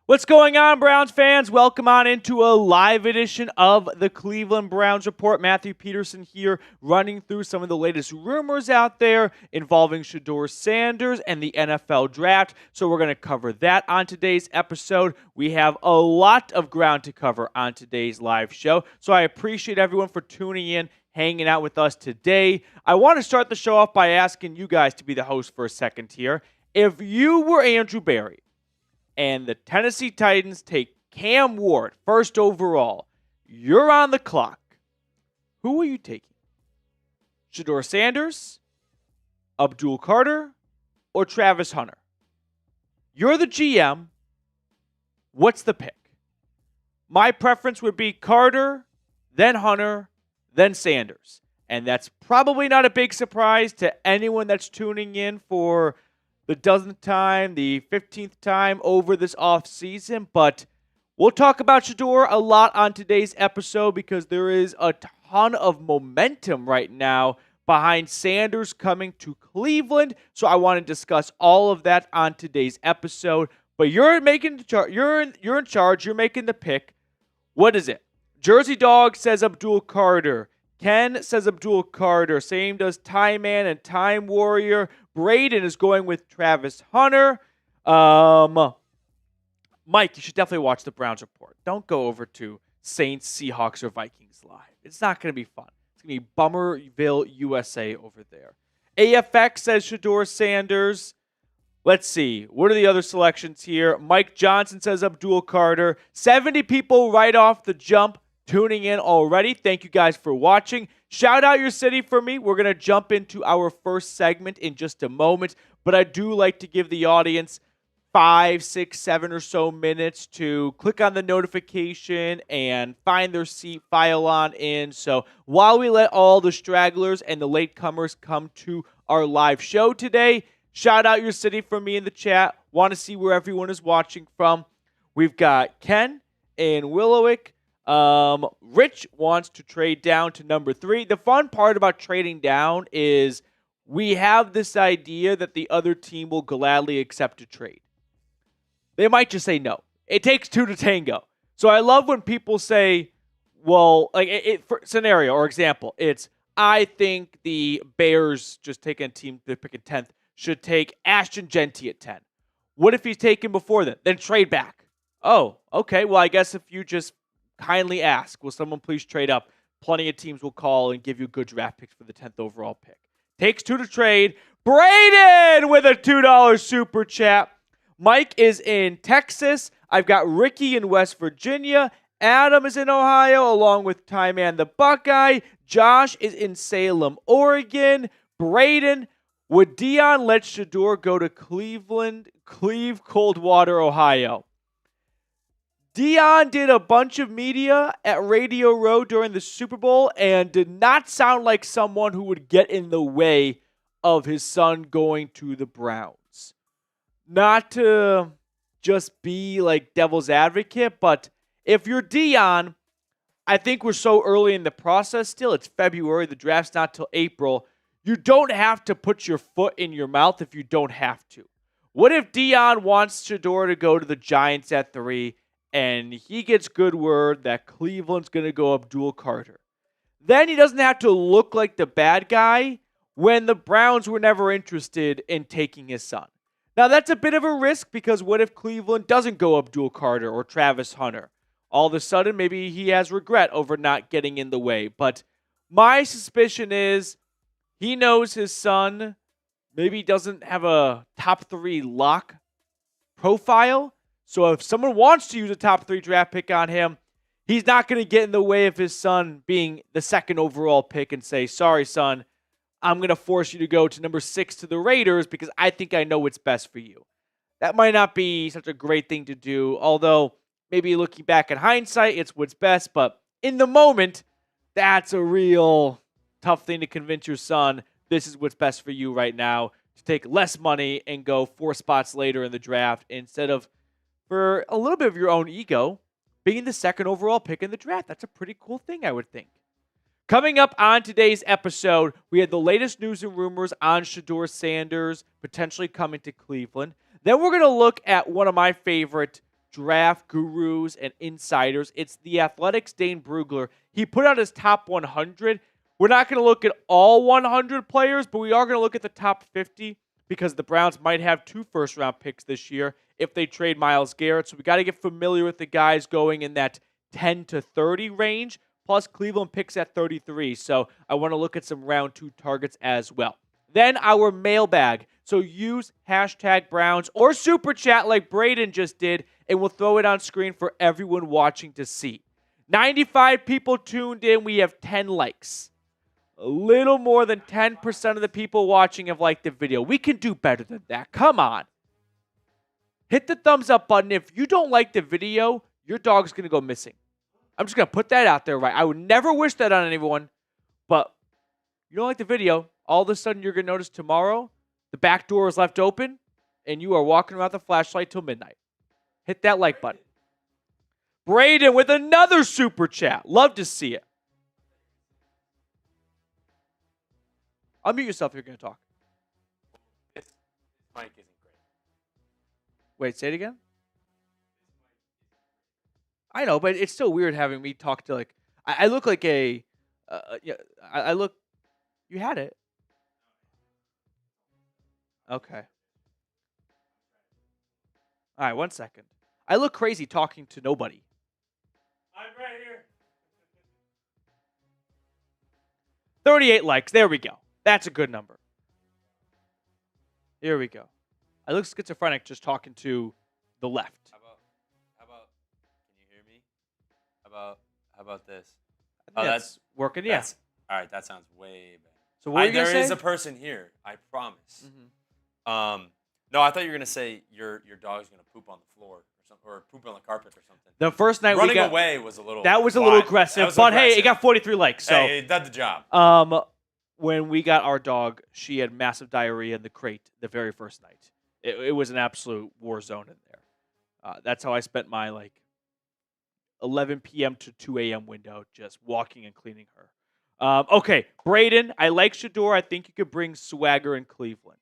What's going on, Browns fans? Welcome on into a live edition of the Cleveland Browns Report. Matthew Peterson here, running through some of the latest rumors out there involving Shedeur Sanders and the NFL Draft. So we're going to cover that on today's episode. We have a lot of ground to cover on today's live show. So I appreciate everyone for tuning in, hanging out with us today. I want to start the show off by asking you guys to be the host for a second here. If you were Andrew Berry, and the Tennessee Titans take Cam Ward first overall, you're on the clock. Who are you taking? Shedeur Sanders, Abdul Carter, or Travis Hunter? You're the GM. What's the pick? My preference would be Carter, then Hunter, then Sanders. And that's probably not a big surprise to anyone that's tuning in for the dozenth time, the 15th time over this offseason. But we'll talk about Shedeur a lot on today's episode because there is a ton of momentum right now behind Sanders coming to Cleveland. So I want to discuss all of that on today's episode. But you're making the you're in charge. You're making the pick. What is it? Jersey Dog says Abdul Carter. Ken says Abdul Carter. Same does Time Man and Time Warrior. Braden is going with Travis Hunter. Mike, you should definitely watch the Browns Report. Don't go over to Saints, Seahawks, or Vikings live. It's not going to be fun. It's going to be Bummerville, USA over there. AFX says Shedeur Sanders. Let's see. What are the other selections here? Mike Johnson says Abdul Carter. 70 people right off the jump tuning in already. Thank you guys for watching. Shout out your city for me. We're going to jump into our first segment in just a moment, but I do like to give the audience 5, 6, 7 or so minutes to click on the notification and find their seat, file on in. So while we let all the stragglers and the latecomers come to our live show today, shout out your city for me in the chat. Want to see where everyone is watching from. We've got Ken in Willowick. Rich wants to trade down to number 3. The fun part about trading down is we have this idea that the other team will gladly accept a trade. They might just say no. It takes 2 to tango. So I love when people say, well, like for scenario or example, it's I think the Bears, just taking a team they're picking 10th, should take Ashton Genty at 10. What if he's taken before then? Then trade back. Oh, okay. Well, I guess if you just kindly ask, will someone please trade up? Plenty of teams will call and give you good draft picks for the 10th overall pick. Takes 2 to trade. Braden with a $2 super chat. Mike is in Texas. I've got Ricky in West Virginia. Adam is in Ohio, along with Time Man the Buckeye. Josh is in Salem, Oregon. Braden, would Dion let Shedeur go to Coldwater, Ohio? Dion did a bunch of media at Radio Row during the Super Bowl and did not sound like someone who would get in the way of his son going to the Browns. Not to just be like devil's advocate, but if you're Dion, I think we're so early in the process still. It's February. The draft's not till April. You don't have to put your foot in your mouth if you don't have to. What if Dion wants Shedeur to go to the Giants at 3 and he gets good word that Cleveland's going to go Abdul Carter? Then he doesn't have to look like the bad guy when the Browns were never interested in taking his son. Now, that's a bit of a risk because what if Cleveland doesn't go Abdul Carter or Travis Hunter? All of a sudden, maybe he has regret over not getting in the way. But my suspicion is he knows his son maybe doesn't have a top 3 lock profile. So if someone wants to use a top 3 draft pick on him, he's not going to get in the way of his son being the 2nd overall pick and say, sorry, son, I'm going to force you to go to number 6 to the Raiders because I think I know what's best for you. That might not be such a great thing to do, although maybe looking back in hindsight, it's what's best. But in the moment, that's a real tough thing to convince your son this is what's best for you right now, to take less money and go 4 spots later in the draft instead of, for a little bit of your own ego, being the 2nd overall pick in the draft. That's a pretty cool thing, I would think. Coming up on today's episode, we had the latest news and rumors on Shedeur Sanders potentially coming to Cleveland. Then we're going to look at one of my favorite draft gurus and insiders. It's The Athletic's Dane Brugler. He put out his top 100. We're not going to look at all 100 players, but we are going to look at the top 50 because the Browns might have 2 first-round picks this year if they trade Myles Garrett. So we got to get familiar with the guys going in that 10 to 30 range. Plus, Cleveland picks at 33. So I want to look at some round 2 targets as well. Then our mailbag. So use hashtag Browns or Super Chat like Braden just did, and we'll throw it on screen for everyone watching to see. 95 people tuned in. We have 10 likes. A little more than 10% of the people watching have liked the video. We can do better than that. Come on. Hit the thumbs up button. If you don't like the video, your dog's going to go missing. I'm just going to put that out there, right? I would never wish that on anyone, but you don't like the video, all of a sudden you're going to notice tomorrow the back door is left open and you are walking around with a flashlight till midnight. Hit that like button. Braden with another super chat. Love to see it. Unmute yourself if you're going to talk. This mic isn't great. Wait, say it again? I know, but it's still weird having me talk to like... I look like a... I look... You had it. Okay. All right, 1 second. I look crazy talking to nobody. I'm right here. 38 likes. There we go. That's a good number. Here we go. I look schizophrenic just talking to the left. How about, can you hear me? How about this? I think that's working, yeah. All right, that sounds way better. So what are you going to say? There is a person here, I promise. Mm-hmm. No, I thought you were going to say your dog's going to poop on the floor or something, or poop on the carpet or something. The first night running away was a little. That was a little aggressive, but hey, it got 43 likes. So hey, it did the job. When we got our dog, she had massive diarrhea in the crate the very first night. It was an absolute war zone in there. That's how I spent my 11 p.m. to 2 a.m. window just walking and cleaning her. Okay, Braden, I like Shedeur. I think you could bring swagger in Cleveland.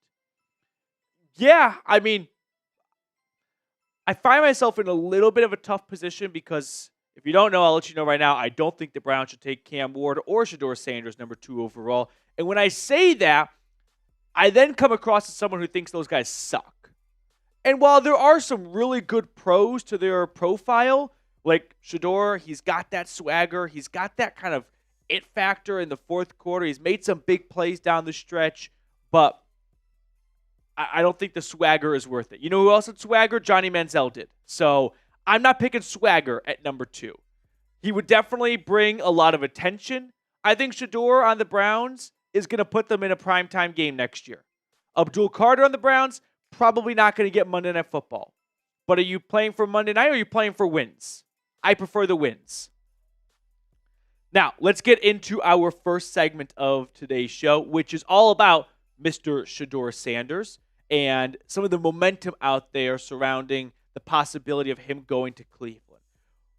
Yeah, I mean, I find myself in a little bit of a tough position because if you don't know, I'll let you know right now, I don't think the Browns should take Cam Ward or Shedeur Sanders, number 2 overall. And when I say that, I then come across as someone who thinks those guys suck. And while there are some really good pros to their profile, like Shedeur, he's got that swagger. He's got that kind of it factor in the fourth quarter. He's made some big plays down the stretch, but I don't think the swagger is worth it. You know who else had swagger? Johnny Manziel did. So I'm not picking swagger at number 2. He would definitely bring a lot of attention. I think Shedeur on the Browns is going to put them in a primetime game next year. Abdul Carter on the Browns, probably not going to get Monday Night Football. But are you playing for Monday night or are you playing for wins? I prefer the wins. Now, let's get into our first segment of today's show, which is all about Mr. Shedeur Sanders and some of the momentum out there surrounding the possibility of him going to Cleveland.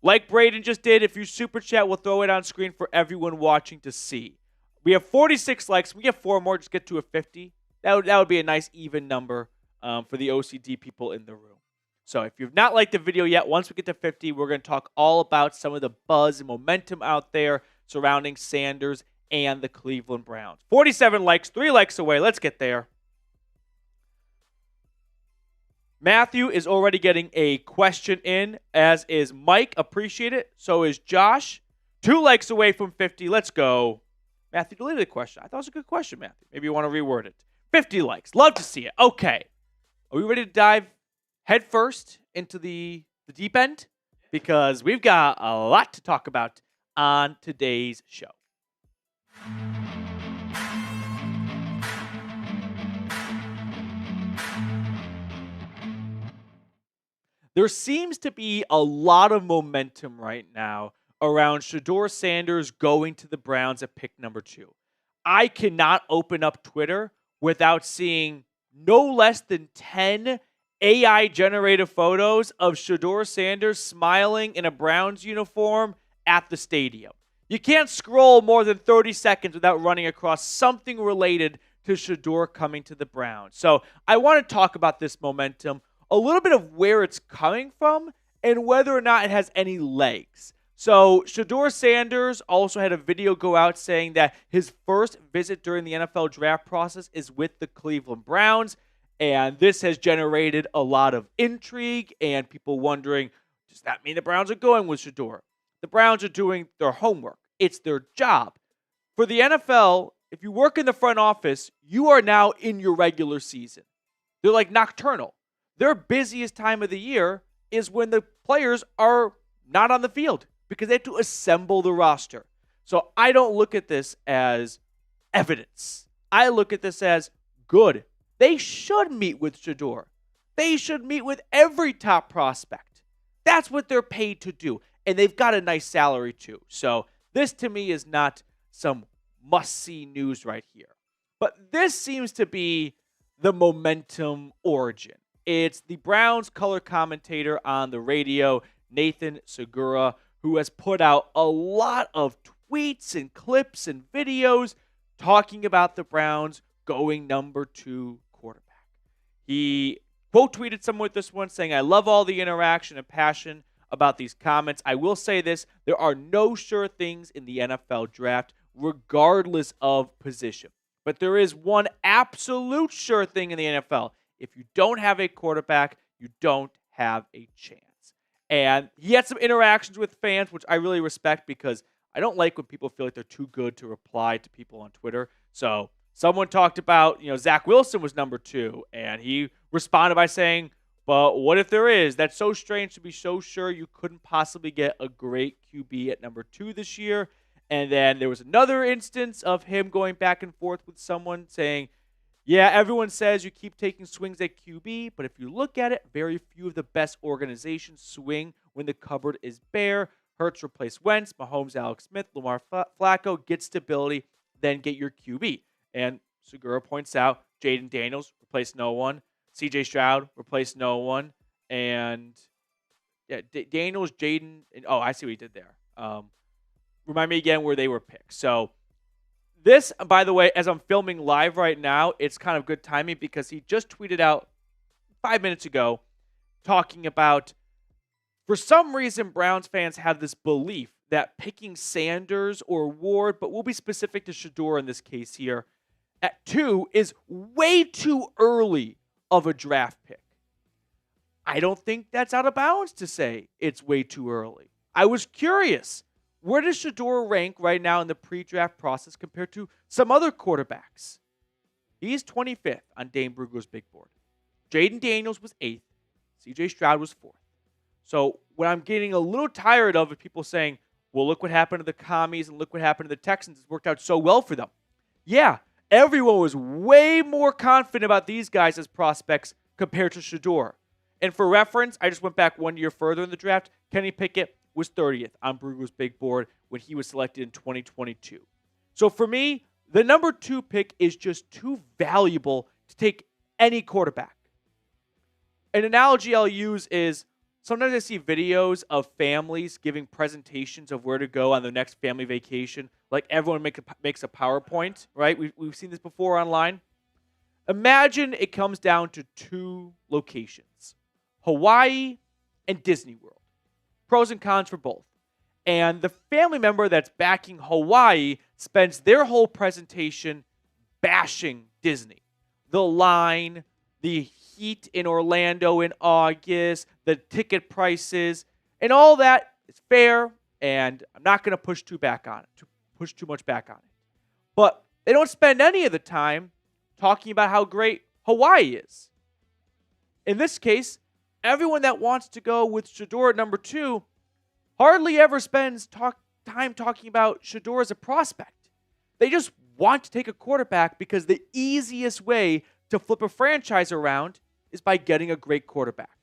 Like Braden just did, if you super chat, we'll throw it on screen for everyone watching to see. We have 46 likes. We get 4 more, just get to a 50. That would be a nice even number for the OCD people in the room. So if you've not liked the video yet, once we get to 50, we're going to talk all about some of the buzz and momentum out there surrounding Sanders and the Cleveland Browns. 47 likes, 3 likes away. Let's get there. Matthew is already getting a question in, as is Mike. Appreciate it. So is Josh. 2 likes away from 50. Let's go. Matthew deleted the question. I thought it was a good question, Matthew. Maybe you want to reword it. 50 likes. Love to see it. Okay. Are we ready to dive head first into the deep end? Because we've got a lot to talk about on today's show. There seems to be a lot of momentum right now around Shedeur Sanders going to the Browns at pick number 2. I cannot open up Twitter without seeing no less than 10 AI-generated photos of Shedeur Sanders smiling in a Browns uniform at the stadium. You can't scroll more than 30 seconds without running across something related to Shedeur coming to the Browns. So I want to talk about this momentum, a little bit of where it's coming from, and whether or not it has any legs. So Shedeur Sanders also had a video go out saying that his first visit during the NFL draft process is with the Cleveland Browns, and this has generated a lot of intrigue and people wondering, does that mean the Browns are going with Shedeur? The Browns are doing their homework. It's their job. For the NFL, if you work in the front office, you are now in your regular season. They're like nocturnal. Their busiest time of the year is when the players are not on the field because they have to assemble the roster. So I don't look at this as evidence. I look at this as good. They should meet with Shedeur. They should meet with every top prospect. That's what they're paid to do. And they've got a nice salary too. So this to me is not some must-see news right here. But this seems to be the momentum origin. It's the Browns color commentator on the radio, Nathan Segura, who has put out a lot of tweets and clips and videos talking about the Browns going number 2 quarterback. He quote tweeted someone with this one saying, "I love all the interaction and passion about these comments. I will say this, there are no sure things in the NFL draft, regardless of position. But there is one absolute sure thing in the NFL. If you don't have a quarterback, you don't have a chance." And he had some interactions with fans, which I really respect because I don't like when people feel like they're too good to reply to people on Twitter. So someone talked about, Zach Wilson was number 2, and he responded by saying, "But what if there is? That's so strange to be so sure you couldn't possibly get a great QB at number 2 this year." And then there was another instance of him going back and forth with someone saying, "Yeah, everyone says you keep taking swings at QB, but if you look at it, very few of the best organizations swing when the cupboard is bare. Hurts replace Wentz, Mahomes, Alex Smith, Lamar Flacco, get stability, then get your QB." And Segura points out Jaden Daniels replaced no one, CJ Stroud replaced no one, and Daniels, Jaden, and I see what he did there. Remind me again where they were picked. So this, by the way, as I'm filming live right now, it's kind of good timing because he just tweeted out 5 minutes ago talking about, for some reason, Browns fans have this belief that picking Sanders or Ward, but we'll be specific to Shedeur in this case here, at 2 is way too early of a draft pick. I don't think that's out of bounds to say it's way too early. I was curious. Where does Shedeur rank right now in the pre-draft process compared to some other quarterbacks? He's 25th on Dane Brugler's big board. Jaden Daniels was 8th. CJ Stroud was 4th. So what I'm getting a little tired of is people saying, well, look what happened to the Commies and look what happened to the Texans. It's worked out so well for them. Yeah, everyone was way more confident about these guys as prospects compared to Shedeur. And for reference, I just went back 1 year further in the draft. Kenny Pickett was 30th on Brugler's big board when he was selected in 2022. So for me, the number 2 pick is just too valuable to take any quarterback. An analogy I'll use is sometimes I see videos of families giving presentations of where to go on their next family vacation. Like everyone makes a PowerPoint, right? We've seen this before online. Imagine it comes down to 2 locations, Hawaii and Disney World. Pros and cons for both. And the family member that's backing Hawaii spends their whole presentation bashing Disney. The line, the heat in Orlando in August, the ticket prices, and all that is fair, and I'm not going to push too much back on it. But they don't spend any of the time talking about how great Hawaii is. In this case, everyone that wants to go with Shedeur at number 2 hardly ever spends time talking about Shedeur as a prospect. They just want to take a quarterback because the easiest way to flip a franchise around is by getting a great quarterback.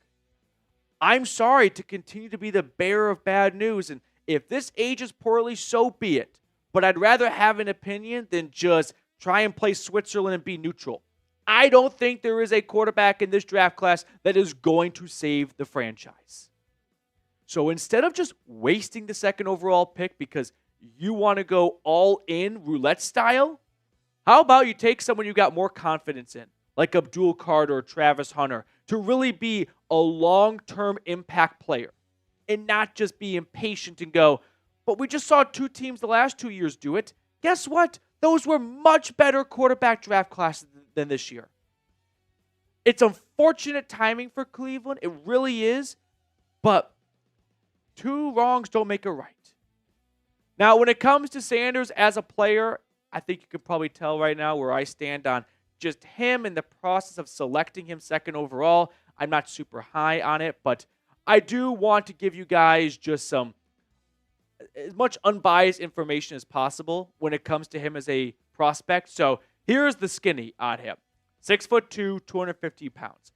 I'm sorry to continue to be the bearer of bad news, and if this ages poorly, so be it. But I'd rather have an opinion than just try and play Switzerland and be neutral. I don't think there is a quarterback in this draft class that is going to save the franchise. So instead of just wasting the 2nd overall pick because you want to go all in roulette style, how about you take someone you got more confidence in, like Abdul Carter or Travis Hunter, to really be a long-term impact player? and not just be impatient and go, but we just saw two teams the last 2 years do it. Guess what? Those were much better quarterback draft classes than this year. It's unfortunate timing for Cleveland. It really is. But two wrongs don't make a right. Now, when it comes to Sanders as a player, I think you can probably tell right now where I stand on just him and the process of selecting him second overall. I'm not super high on it, but I do want to give you guys just some as much unbiased information as possible when it comes to him as a prospect. So here's the skinny on him. 6'2", 250 pounds.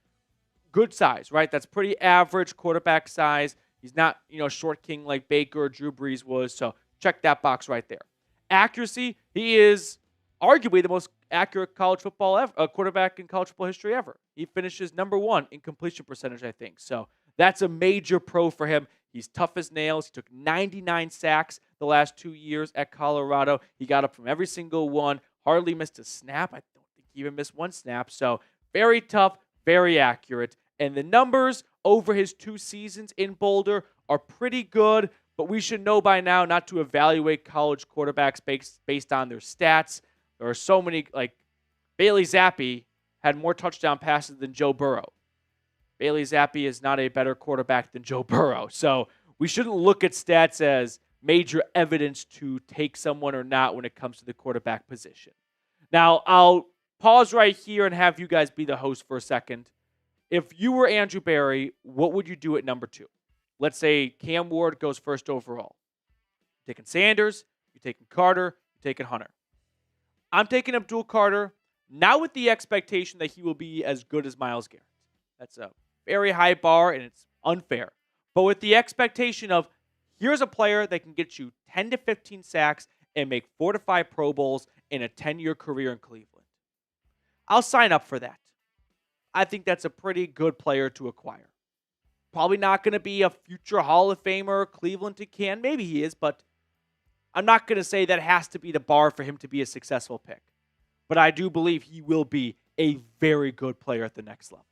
Good size, right? That's pretty average quarterback size. He's not, short king like Baker or Drew Brees was. So check that box right there. Accuracy, he is arguably the most accurate college football quarterback in college football history ever. He finishes number 1 in completion percentage, I think. So that's a major pro for him. He's tough as nails. He took 99 sacks the last 2 years at Colorado. He got up from every single one. Hardly missed a snap. I don't think he even missed one snap. So very tough, very accurate. And the numbers over his 2 seasons in Boulder are pretty good, but we should know by now not to evaluate college quarterbacks based on their stats. There are so many, like Bailey Zappi had more touchdown passes than Joe Burrow. Bailey Zappi is not a better quarterback than Joe Burrow. So we shouldn't look at stats as major evidence to take someone or not when it comes to the quarterback position. Now, I'll pause right here and have you guys be the host for a second. If you were Andrew Berry, what would you do at number 2? Let's say Cam Ward goes first overall. You're taking Sanders, you're taking Carter, you're taking Hunter. I'm taking Abdul Carter, not with the expectation that he will be as good as Myles Garrett. That's a very high bar, and it's unfair. But with the expectation of, here's a player that can get you 10 to 15 sacks and make 4 to 5 Pro Bowls in a 10-year career in Cleveland. I'll sign up for that. I think that's a pretty good player to acquire. Probably not going to be a future Hall of Famer, Cleveland to can. Maybe he is, but I'm not going to say that has to be the bar for him to be a successful pick. But I do believe he will be a very good player at the next level.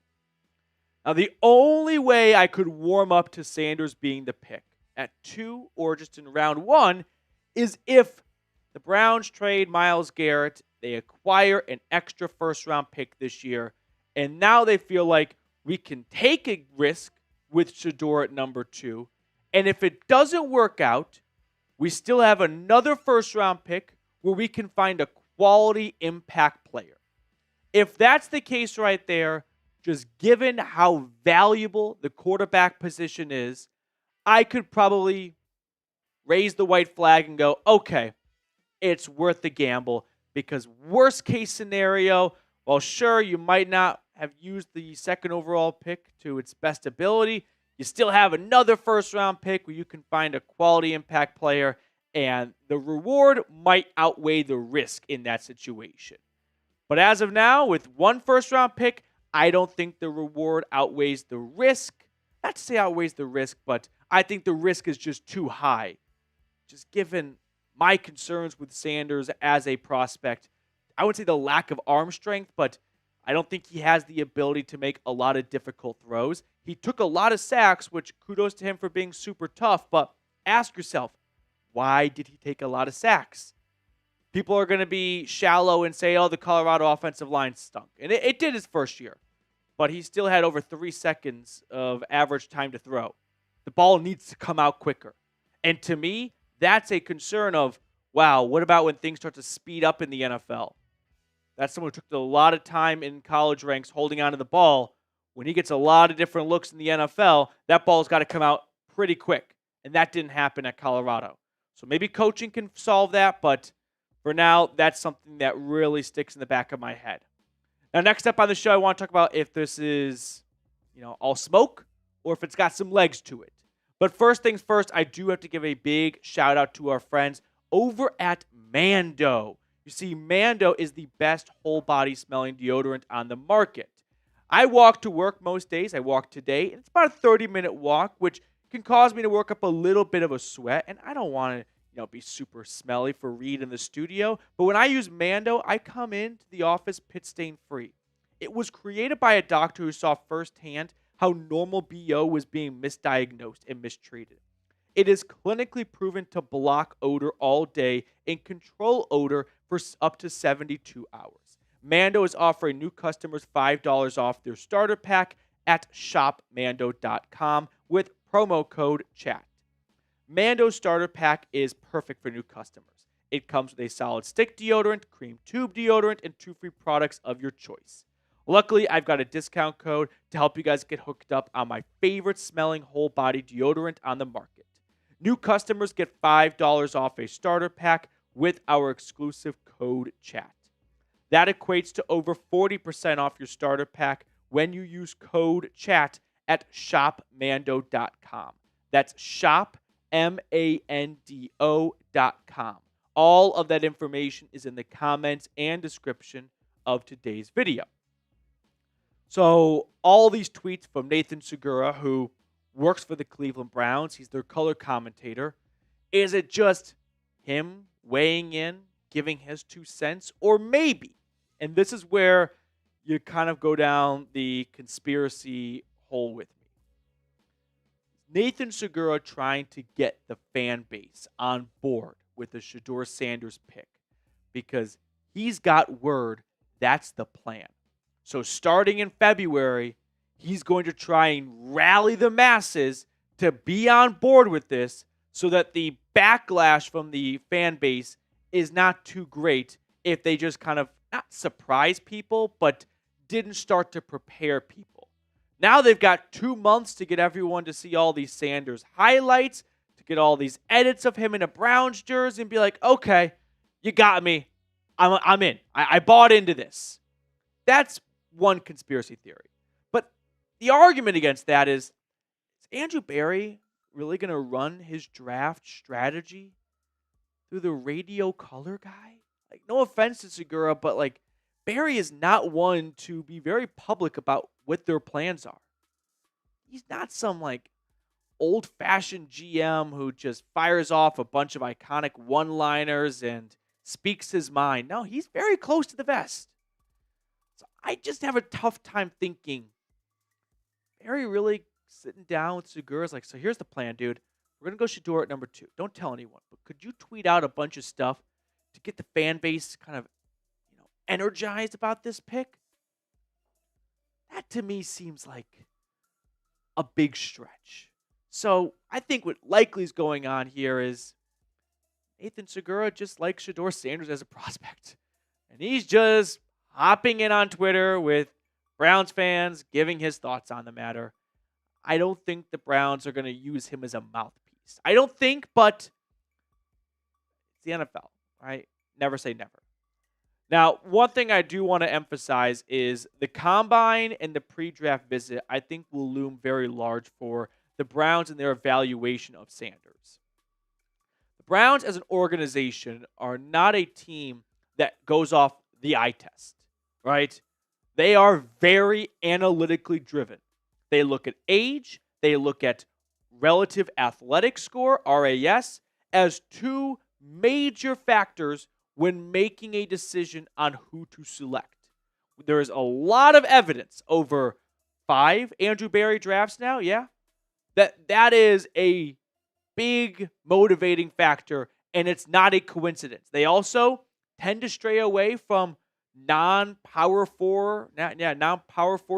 Now, the only way I could warm up to Sanders being the pick at 2 or just in round 1 is if the Browns trade Myles Garrett, they acquire an extra first-round pick this year, and now they feel like we can take a risk with Shedeur at number 2, and if it doesn't work out, we still have another first-round pick where we can find a quality impact player. If that's the case right there, just given how valuable the quarterback position is, I could probably raise the white flag and go, okay, it's worth the gamble, because worst case scenario, well, sure, you might not have used the second overall pick to its best ability. You still have another first round pick where you can find a quality impact player, and the reward might outweigh the risk in that situation. But as of now, with one first round pick, I don't think the reward outweighs the risk. Not to say outweighs the risk, but I think the risk is just too high. Just given my concerns with Sanders as a prospect, I would say the lack of arm strength, but I don't think he has the ability to make a lot of difficult throws. He took a lot of sacks, which kudos to him for being super tough, but ask yourself, why did he take a lot of sacks? People are going to be shallow and say, oh, the Colorado offensive line stunk. And it did his first year, but he still had over 3 seconds of average time to throw. The ball needs to come out quicker. And to me, that's a concern of, wow, what about when things start to speed up in the NFL? That's someone who took a lot of time in college ranks holding onto the ball. When he gets a lot of different looks in the NFL, that ball's got to come out pretty quick. And that didn't happen at Colorado. So maybe coaching can solve that, but for now, that's something that really sticks in the back of my head. Now, next up on the show, I want to talk about if this is, all smoke or if it's got some legs to it. But first things first, I do have to give a big shout out to our friends over at Mando. You see, Mando is the best whole body smelling deodorant on the market. I walk to work most days. I walk today, and it's about a 30-minute walk, which can cause me to work up a little bit of a sweat, and I don't want to be super smelly for Reed in the studio. But when I use Mando, I come into the office pit stain free. It was created by a doctor who saw firsthand how normal BO was being misdiagnosed and mistreated. It is clinically proven to block odor all day and control odor for up to 72 hours. Mando is offering new customers $5 off their starter pack at shopmando.com with promo code CHAT. Mando's starter pack is perfect for new customers. It comes with a solid stick deodorant, cream tube deodorant, and 2 free products of your choice. Luckily, I've got a discount code to help you guys get hooked up on my favorite smelling whole body deodorant on the market. New customers get $5 off a starter pack with our exclusive code CHAT. That equates to over 40% off your starter pack when you use code CHAT at shopmando.com. That's shopmando.com. All of that information is in the comments and description of today's video. So all these tweets from Nathan Segura, who works for the Cleveland Browns, he's their color commentator. Is it just him weighing in, giving his 2 cents? Or maybe, and this is where you kind of go down the conspiracy hole with me, Nathan Segura trying to get the fan base on board with the Shedeur Sanders pick because he's got word that's the plan. So starting in February, he's going to try and rally the masses to be on board with this so that the backlash from the fan base is not too great if they just kind of not surprise people, but didn't start to prepare people. Now they've got 2 months to get everyone to see all these Sanders highlights, to get all these edits of him in a Browns jersey and be like, okay, you got me. I'm in. I bought into this. That's one conspiracy theory. But the argument against that is Andrew Berry really going to run his draft strategy through the radio color guy? Like, no offense to Segura, but like Berry is not one to be very public about what their plans are. He's not some like old-fashioned GM who just fires off a bunch of iconic one-liners and speaks his mind. No, he's very close to the vest. So I just have a tough time thinking Berry really sitting down with Segura is like, so here's the plan, dude. We're going to go Shedeur at number 2. Don't tell anyone. But could you tweet out a bunch of stuff to get the fan base kind of, energized about this pick? That to me seems like a big stretch. So I think what likely is going on here is Nathan Segura just likes Shedeur Sanders as a prospect. And he's just hopping in on Twitter with Browns fans, giving his thoughts on the matter. I don't think the Browns are going to use him as a mouthpiece. I don't think, but it's the NFL, right? Never say never. Now, one thing I do want to emphasize is the combine and the pre-draft visit, I think, will loom very large for the Browns and their evaluation of Sanders. The Browns as an organization are not a team that goes off the eye test, right? They are very analytically driven. They look at age, they look at relative athletic score, RAS, as 2 major factors when making a decision on who to select. There is a lot of evidence over 5 Andrew Berry drafts now, that is a big motivating factor, and it's not a coincidence. They also tend to stray away from non-Power 4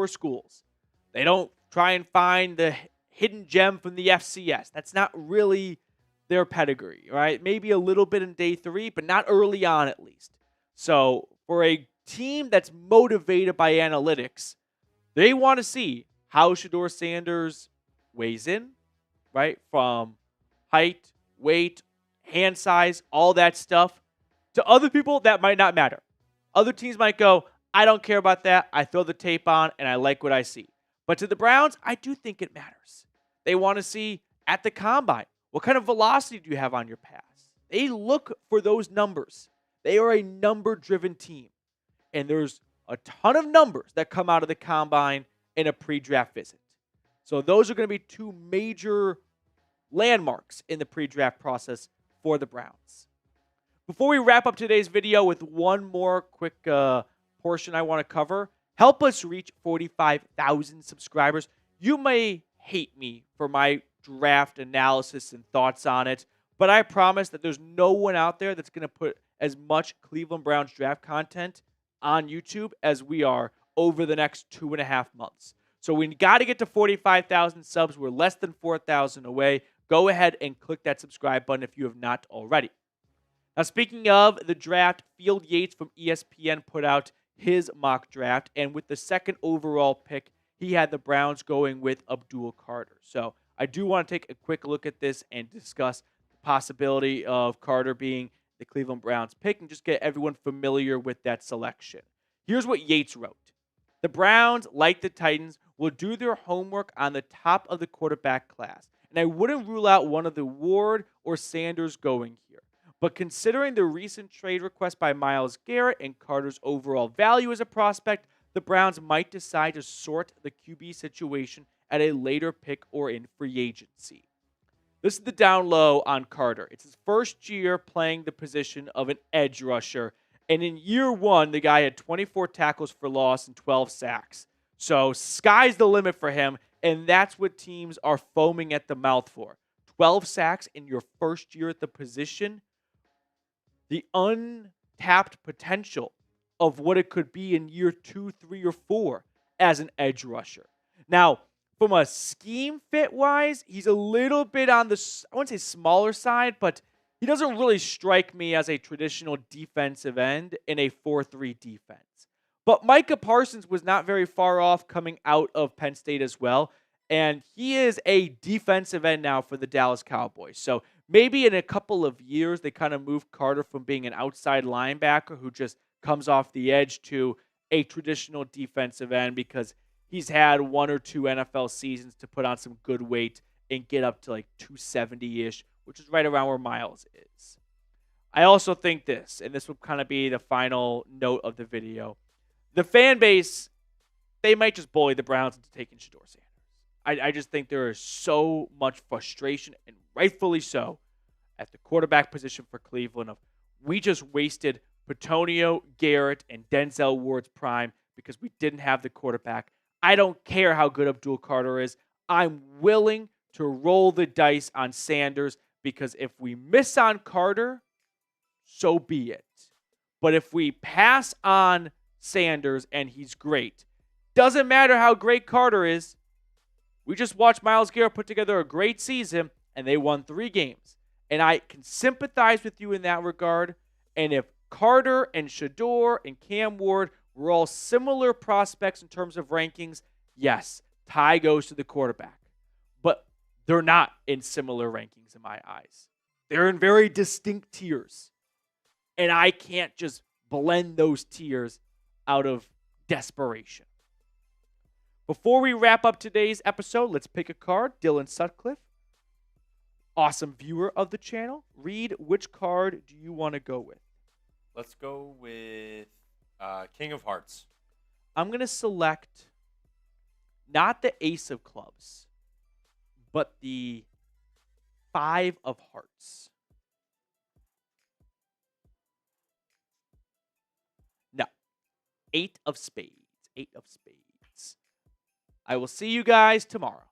schools. They don't try and find the hidden gem from the FCS. That's not really their pedigree, right? Maybe a little bit in day 3, but not early on at least. So for a team that's motivated by analytics, they want to see how Shedeur Sanders weighs in, right? From height, weight, hand size, all that stuff. To other people, that might not matter. Other teams might go, I don't care about that. I throw the tape on and I like what I see. But to the Browns, I do think it matters. They want to see at the combine, what kind of velocity do you have on your pass? They look for those numbers. They are a number-driven team. And there's a ton of numbers that come out of the combine in a pre-draft visit. So those are going to be 2 major landmarks in the pre-draft process for the Browns. Before we wrap up today's video with one more quick portion I want to cover, help us reach 45,000 subscribers. You may hate me for my draft analysis and thoughts on it, but I promise that there's no one out there that's going to put as much Cleveland Browns draft content on YouTube as we are over the next 2.5 months. So we got to get to 45,000 subs. We're less than 4,000 away. Go ahead and click that subscribe button if you have not already. Now, speaking of the draft, Field Yates from ESPN put out his mock draft, and with the second overall pick, he had the Browns going with Abdul Carter. So I do want to take a quick look at this and discuss the possibility of Carter being the Cleveland Browns pick and just get everyone familiar with that selection. Here's what Yates wrote. The Browns, like the Titans, will do their homework on the top of the quarterback class, and I wouldn't rule out one of the Ward or Sanders going here. But considering the recent trade request by Myles Garrett and Carter's overall value as a prospect, the Browns might decide to sort the QB situation at a later pick or in free agency. This is the down low on Carter. It's his first year playing the position of an edge rusher, and in year one, the guy had 24 tackles for loss and 12 sacks. So sky's the limit for him, and that's what teams are foaming at the mouth for. 12 sacks in your first year at the position. The untapped potential of what it could be in year 2, 3, or 4 as an edge rusher. Now, from a scheme fit wise, he's a little bit on the, I wouldn't say smaller side, but he doesn't really strike me as a traditional defensive end in a 4-3 defense. But Micah Parsons was not very far off coming out of Penn State as well. And he is a defensive end now for the Dallas Cowboys. So maybe in a couple of years, they kind of move Carter from being an outside linebacker who just comes off the edge to a traditional defensive end because he's had 1 or 2 NFL seasons to put on some good weight and get up to like 270-ish, which is right around where Myles is. I also think this, and this will kind of be the final note of the video. The fan base, they might just bully the Browns into taking Shedeur Sanders. I just think there is so much frustration, and rightfully so, at the quarterback position for Cleveland of we just wasted Petonio, Garrett, and Denzel Ward's prime because we didn't have the quarterback. I don't care how good Abdul Carter is. I'm willing to roll the dice on Sanders because if we miss on Carter, so be it. But if we pass on Sanders and he's great, doesn't matter how great Carter is. We just watched Myles Garrett put together a great season, and they won 3 games. And I can sympathize with you in that regard. And if Carter and Shedeur and Cam Ward were all similar prospects in terms of rankings, yes, tie goes to the quarterback. But they're not in similar rankings in my eyes. They're in very distinct tiers. And I can't just blend those tiers out of desperation. Before we wrap up today's episode, let's pick a card. Dylan Sutcliffe, awesome viewer of the channel. Reed, which card do you want to go with? Let's go with King of Hearts. I'm going to select not the Ace of Clubs, but the 5 of Hearts. No, 8 of Spades. 8 of Spades. I will see you guys tomorrow.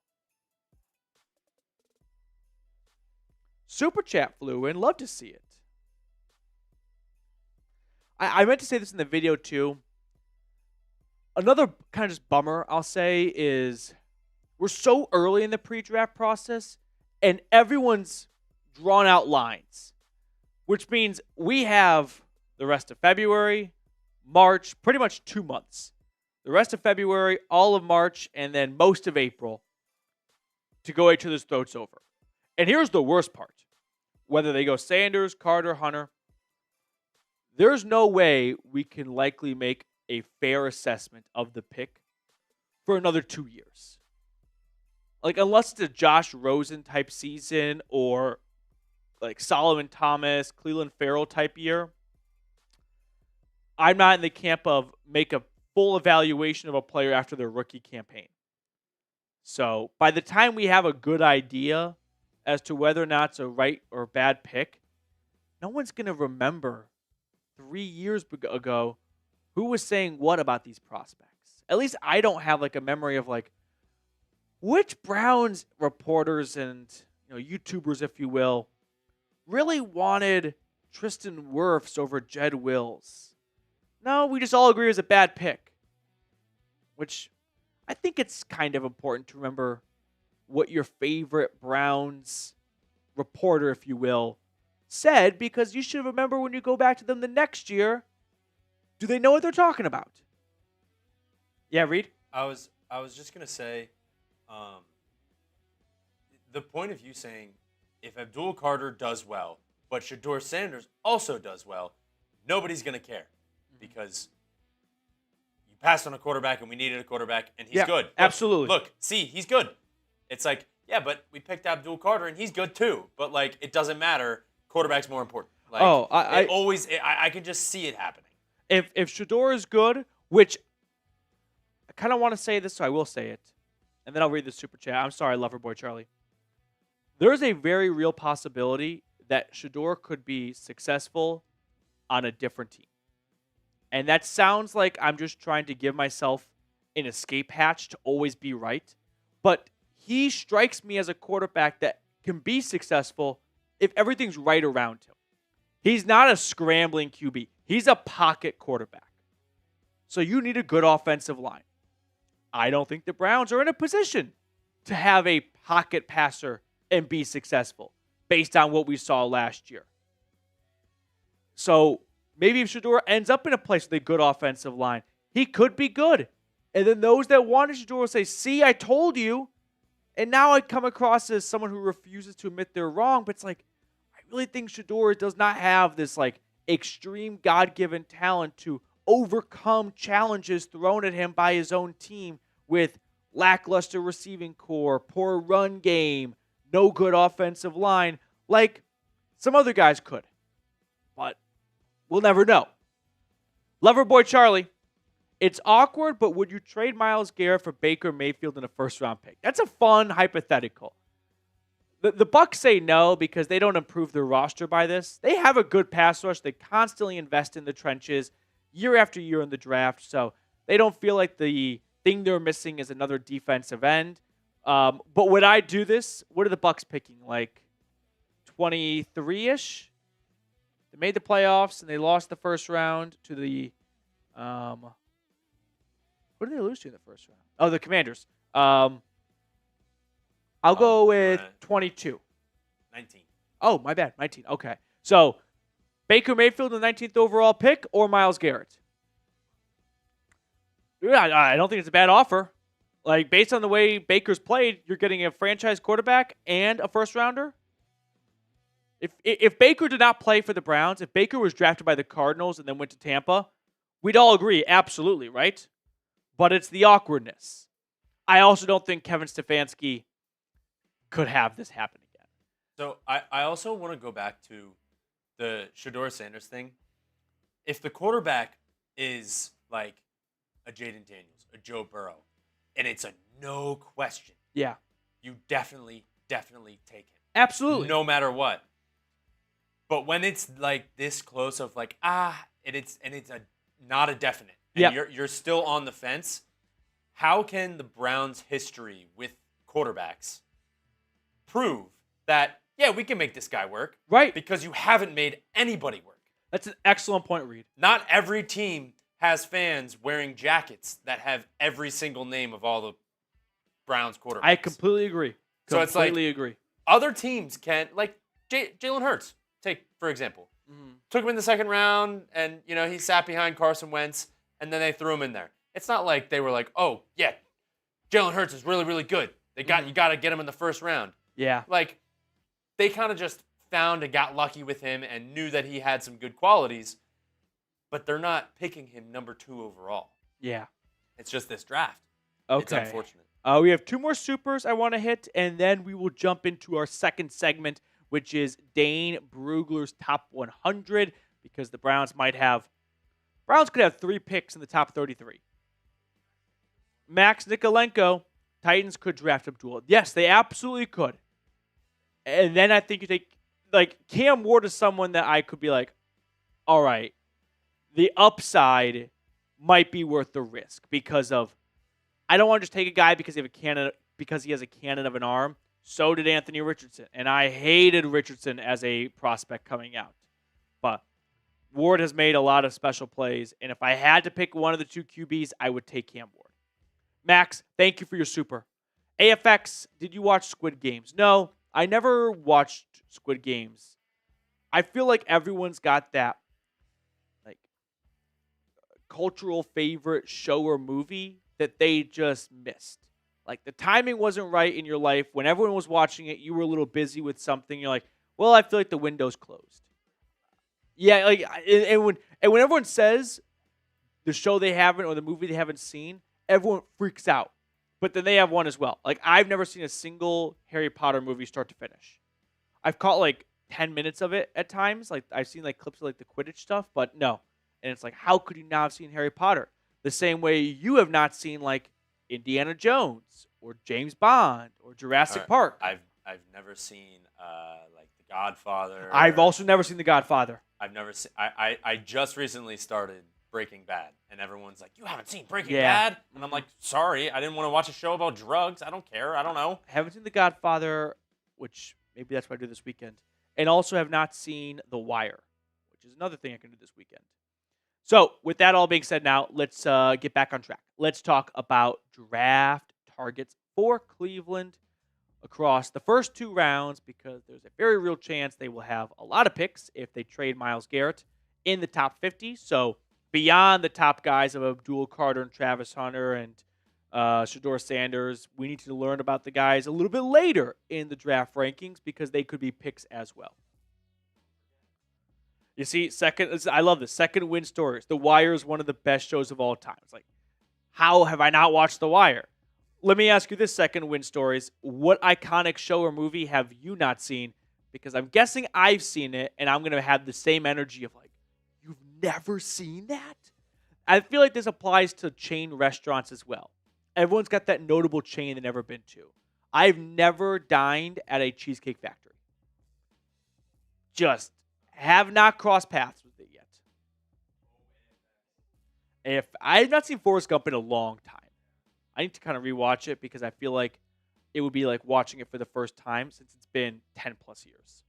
Super Chat flew in. Love to see it. I meant to say this in the video too. Another kind of just bummer, I'll say, is we're so early in the pre-draft process and everyone's drawn out lines, which means we have the rest of February, March, pretty much 2 months. The rest of February, all of March, and then most of April to go each other's throats over. And here's the worst part. Whether they go Sanders, Carter, Hunter, there's no way we can likely make a fair assessment of the pick for another 2 years. Like, unless it's a Josh Rosen type season or like Solomon Thomas, Cleveland Farrell type year, I'm not in the camp of make a full evaluation of a player after their rookie campaign. So by the time we have a good idea as to whether or not it's a right or bad pick, no one's going to remember 3 years ago who was saying what about these prospects. At least I don't have like a memory of like, which Browns reporters and YouTubers, if you will, really wanted Tristan Wirfs over Jed Wills? No, we just all agree it was a bad pick. Which I think it's kind of important to remember what your favorite Browns reporter, if you will, said, because you should remember when you go back to them the next year, do they know what they're talking about? Yeah, Reed? I was just gonna say, the point of you saying if Abdul Carter does well, but Shedeur Sanders also does well, nobody's gonna care because you passed on a quarterback and we needed a quarterback and he's good. Absolutely. Look, see, he's good. It's like, yeah, but we picked Abdul Carter and he's good too. But like, it doesn't matter. Quarterback's more important. Like, I can just see it happening. If Shedeur is good, which I kind of want to say this, so I will say it, and then I'll read the super chat. I'm sorry, Loverboy Charlie. There is a very real possibility that Shedeur could be successful on a different team. And that sounds like I'm just trying to give myself an escape hatch to always be right. But he strikes me as a quarterback that can be successful if everything's right around him. He's not a scrambling QB. He's a pocket quarterback. So you need a good offensive line. I don't think the Browns are in a position to have a pocket passer and be successful based on what we saw last year. So maybe if Shedeur ends up in a place with a good offensive line, he could be good. And then those that wanted Shedeur will say, see, I told you. And now I come across as someone who refuses to admit they're wrong. But it's like, I really think Shedeur does not have this like extreme God-given talent to overcome challenges thrown at him by his own team with lackluster receiving core, poor run game, no good offensive line, like some other guys could. But we'll never know. Loverboy Charlie, it's awkward, but would you trade Myles Garrett for Baker Mayfield in a first-round pick? That's a fun hypothetical. The Bucs say no because they don't improve their roster by this. They have a good pass rush. They constantly invest in the trenches year after year in the draft, so they don't feel like the thing they're missing is another defensive end. But would I do this? What are the Bucs picking? Like 23-ish? They made the playoffs and they lost the first round to the what did they lose to in the first round? Oh, the Commanders. I'll go with 22. 19. Oh, my bad. 19. Okay. So, Baker Mayfield, the 19th overall pick, or Myles Garrett? I don't think it's a bad offer. Like, based on the way Baker's played, you're getting a franchise quarterback and a first-rounder. If Baker did not play for the Browns, if Baker was drafted by the Cardinals and then went to Tampa, we'd all agree, absolutely, right? But it's the awkwardness. I also don't think Kevin Stefanski could have this happen again. So I also want to go back to the Shedeur Sanders thing. If the quarterback is like a Jaden Daniels, a Joe Burrow, and it's a no question, yeah, you definitely take him. Absolutely. No matter what. But when it's like this close of like, and it's not a definite, and you're still on the fence, how can the Browns' history with quarterbacks prove that, yeah, we can make this guy work? Right. Because you haven't made anybody work. That's an excellent point, Reed. Not every team has fans wearing jackets that have every single name of all the Browns quarterbacks. I completely agree. So it's like, agree. Other teams can, like Jalen Hurts, take, for example. Mm-hmm. Took him in the second round, and, he sat behind Carson Wentz, and then they threw him in there. It's not like they were like, oh, yeah, Jalen Hurts is really, really good. You got to get him in the first round. Yeah. Like, they kind of just found and got lucky with him and knew that he had some good qualities, but they're not picking him number 2 overall. Yeah. It's just this draft. Okay. It's unfortunate. We have 2 more supers I want to hit, and then we will jump into our second segment, which is Dane Brugler's top 100, because the Browns could have 3 picks in the top 33. Max Nikolenko, Titans could draft Abdul. Yes, they absolutely could. And then I think you take, like, Cam Ward is someone that I could be like, all right, the upside might be worth the risk because of, I don't want to just take a guy because they have a because he has a cannon of an arm. So did Anthony Richardson. And I hated Richardson as a prospect coming out. But Ward has made a lot of special plays. And if I had to pick one of the two QBs, I would take Cam Ward. Max, thank you for your super. AFX, did you watch Squid Games? No, I never watched Squid Games. I feel like everyone's got that like cultural favorite show or movie that they just missed. Like the timing wasn't right in your life. When everyone was watching it, you were a little busy with something. You're like, well, I feel like the window's closed. Yeah, like and when everyone says the show they haven't or the movie they haven't seen, everyone freaks out. But then they have one as well. Like I've never seen a single Harry Potter movie start to finish. I've caught like 10 minutes of it at times. Like I've seen like clips of like the Quidditch stuff, but no. And it's like, how could you not have seen Harry Potter? The same way you have not seen like Indiana Jones or James Bond or Jurassic Park. I've never seen like The Godfather. I've also never seen The Godfather. I've never seen. I just recently started Breaking Bad, and everyone's like, "You haven't seen Breaking Bad?" And I'm like, "Sorry, I didn't want to watch a show about drugs. I don't care. I don't know." I haven't seen The Godfather, which maybe that's what I do this weekend, and also have not seen The Wire, which is another thing I can do this weekend. So, with that all being said, now let's get back on track. Let's talk about draft targets for Cleveland across the first 2 rounds because there's a very real chance they will have a lot of picks if they trade Myles Garrett in the top 50. So, beyond the top guys of Abdul Carter and Travis Hunter and Shedeur Sanders, we need to learn about the guys a little bit later in the draft rankings because they could be picks as well. You see, I love this. Second win stories. The Wire is one of the best shows of all time. It's like, how have I not watched The Wire? Let me ask you this, second win stories. What iconic show or movie have you not seen? Because I'm guessing I've seen it, and I'm going to have the same energy of like, you've never seen that? I feel like this applies to chain restaurants as well. Everyone's got that notable chain they've never been to. I've never dined at a Cheesecake Factory. Just have not crossed paths with it yet. If I've not seen Forrest Gump in a long time. I need to kind of rewatch it because I feel like it would be like watching it for the first time since it's been 10 plus years.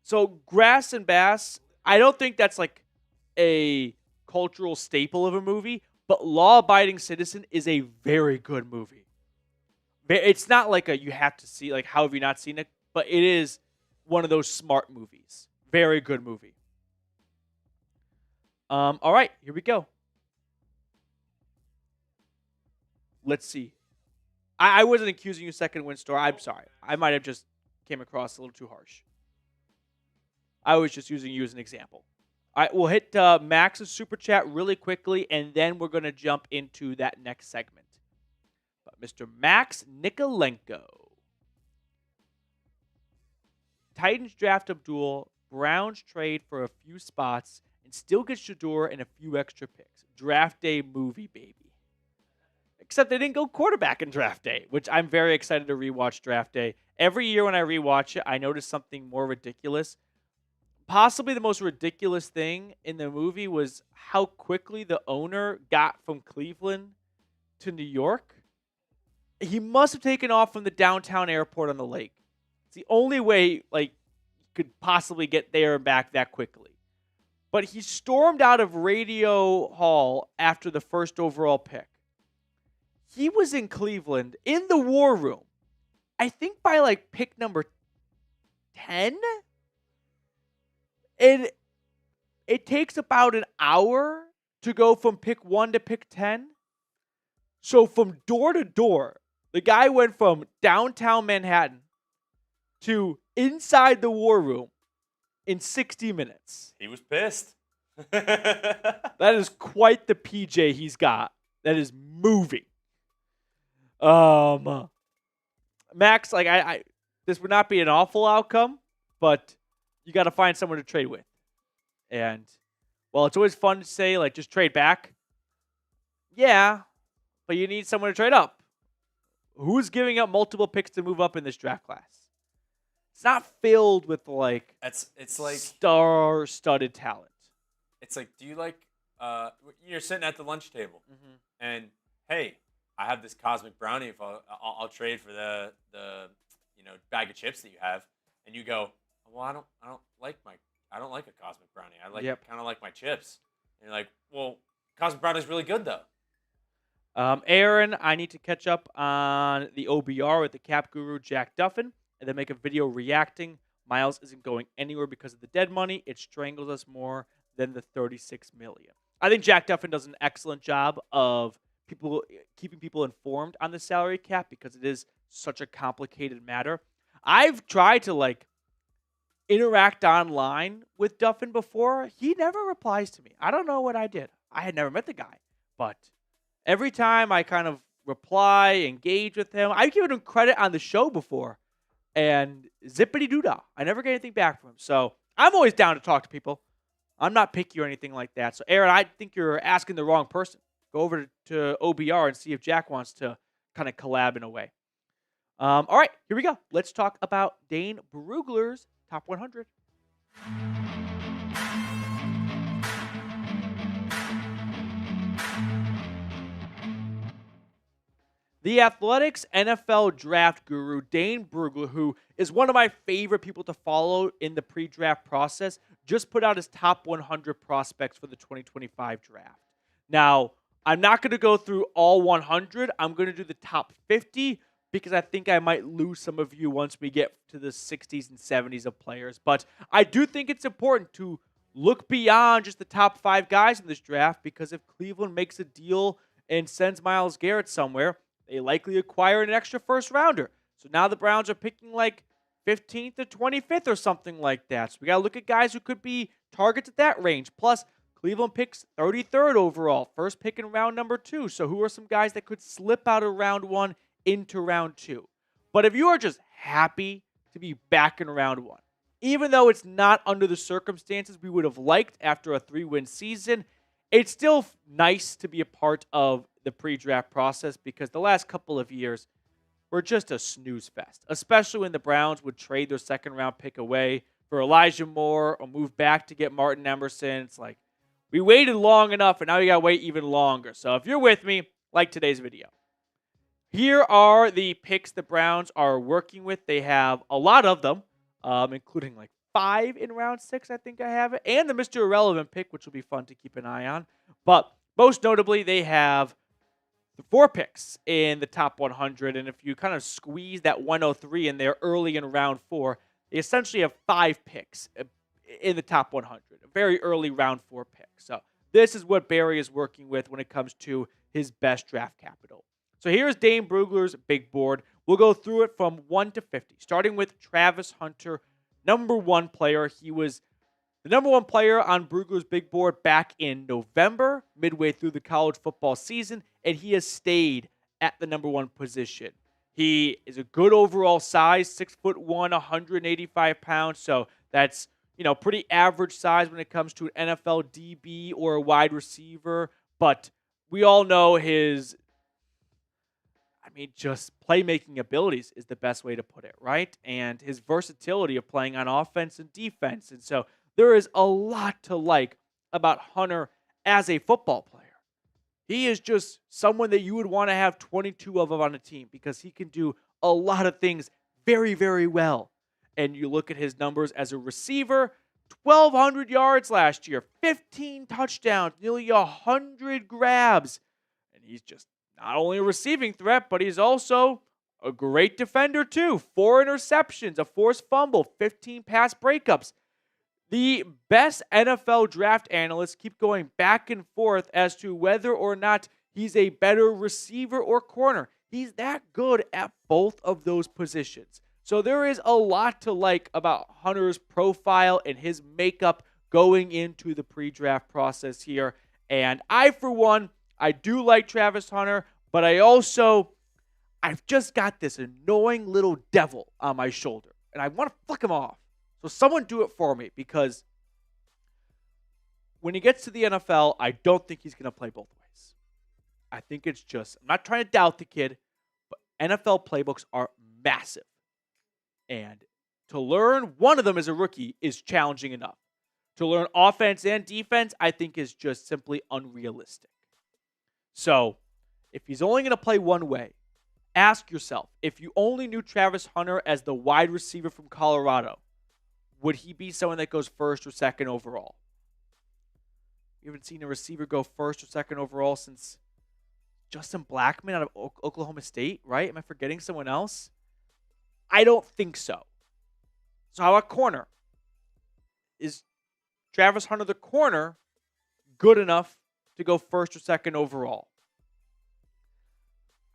So Grass and Bass, I don't think that's like a cultural staple of a movie, but Law Abiding Citizen is a very good movie. It's not like you have to see, like how have you not seen it, but it is one of those smart movies. Very good movie. All right, here we go. Let's see. I wasn't accusing you second win store. I'm sorry. I might have just came across a little too harsh. I was just using you as an example. All right, we'll hit Max's super chat really quickly, and then we're going to jump into that next segment. But Mr. Max Nikolenko. Titans draft Abdul. Browns trade for a few spots and still get Shedeur and a few extra picks. Draft day movie, baby. Except they didn't go quarterback in draft day, which I'm very excited to rewatch draft day. Every year when I rewatch it, I notice something more ridiculous. Possibly the most ridiculous thing in the movie was how quickly the owner got from Cleveland to New York. He must have taken off from the downtown airport on the lake. It's the only way like you could possibly get there and back that quickly. But he stormed out of Radio Hall after the first overall pick. He was in Cleveland in the war room, I think by like pick number 10. And it takes about an hour to go from pick 1 to pick 10. So from door to door, the guy went from downtown Manhattan to inside the war room in 60 minutes. He was pissed. That is quite the PJ he's got. That is moving. Max, like I this would not be an awful outcome, but you got to find someone to trade with. And well, it's always fun to say like just trade back. Yeah, but you need someone to trade up. Who's giving up multiple picks to move up in this draft class? It's not filled with like it's like star-studded talent. It's like, do you like you're sitting at the lunch table and hey, I have this cosmic brownie. If I'll trade for the bag of chips that you have, and you go, well, I don't like a cosmic brownie. I kind of like my chips. And you're like, well, cosmic brownie is really good though. Aaron, I need to catch up on the OBR with the cap guru Jack Duffin, and then make a video reacting. Myles isn't going anywhere because of the dead money. It strangles us more than the $36 million. I think Jack Duffin does an excellent job of keeping people informed on the salary cap because it is such a complicated matter. I've tried to interact online with Duffin before. He never replies to me. I don't know what I did. I had never met the guy, but every time I kind of reply, engage with him, I've given him credit on the show before, and zippity doo-dah. I never get anything back from him. So I'm always down to talk to people. I'm not picky or anything like that. So, Aaron, I think you're asking the wrong person. Go over to OBR and see if Jack wants to kind of collab in a way. All right, here we go. Let's talk about Dane Brugler's top 100. The Athletics NFL draft guru, Dane Brugler, who is one of my favorite people to follow in the pre-draft process, just put out his top 100 prospects for the 2025 draft. Now, I'm not going to go through all 100. I'm going to do the top 50 because I think I might lose some of you once we get to the 60s and 70s of players. But I do think it's important to look beyond just the top 5 guys in this draft, because if Cleveland makes a deal and sends Myles Garrett somewhere, they likely acquire an extra first rounder. So now the Browns are picking 15th to 25th or something like that. So we got to look at guys who could be targets at that range. Plus, Cleveland picks 33rd overall, first pick in round number 2. So who are some guys that could slip out of round 1 into round 2? But if you are just happy to be back in round 1, even though it's not under the circumstances we would have liked after a 3-win season, it's still nice to be a part of the pre-draft process, because the last couple of years were just a snooze fest, especially when the Browns would trade their second-round pick away for Elijah Moore or move back to get Martin Emerson. It's like, we waited long enough, and now we got to wait even longer. So if you're with me, like today's video. Here are the picks the Browns are working with. They have a lot of them, including 5 in round 6, I think I have it, and the Mr. Irrelevant pick, which will be fun to keep an eye on. But most notably, they have 4 picks in the top 100, and if you kind of squeeze that 103 in there early in round 4, they essentially have 5 picks in the top 100, a very early round 4 pick. So this is what Barry is working with when it comes to his best draft capital. So here's Dane Brugler's big board. We'll go through it from 1 to 50, starting with Travis Hunter, number 1 player. He was the number 1 player on Brugler's big board back in November, midway through the college football season, and he has stayed at the number 1 position. He is a good overall size, 6'1", 185 pounds, so that's pretty average size when it comes to an NFL DB or a wide receiver. But we all know his, just playmaking abilities is the best way to put it, right? And his versatility of playing on offense and defense. And so there is a lot to like about Hunter as a football player. He is just someone that you would want to have 22 of on a team, because he can do a lot of things very, very well. And you look at his numbers as a receiver, 1,200 yards last year, 15 touchdowns, nearly 100 grabs. And he's just not only a receiving threat, but he's also a great defender too. 4 interceptions, a forced fumble, 15 pass breakups. The best NFL draft analysts keep going back and forth as to whether or not he's a better receiver or corner. He's that good at both of those positions. So there is a lot to like about Hunter's profile and his makeup going into the pre-draft process here. And I, for one, I do like Travis Hunter, but I've just got this annoying little devil on my shoulder, and I want to flick him off. So someone do it for me, because when he gets to the NFL, I don't think he's going to play both ways. I think it's just, I'm not trying to doubt the kid, but NFL playbooks are massive. And to learn one of them as a rookie is challenging enough. To learn offense and defense, I think, is just simply unrealistic. So if he's only going to play one way, ask yourself, if you only knew Travis Hunter as the wide receiver from Colorado, would he be someone that goes first or second overall? You haven't seen a receiver go first or second overall since Justin Blackmon out of Oklahoma State, right? Am I forgetting someone else? I don't think so. So how about corner? Is Travis Hunter, the corner, good enough to go first or second overall?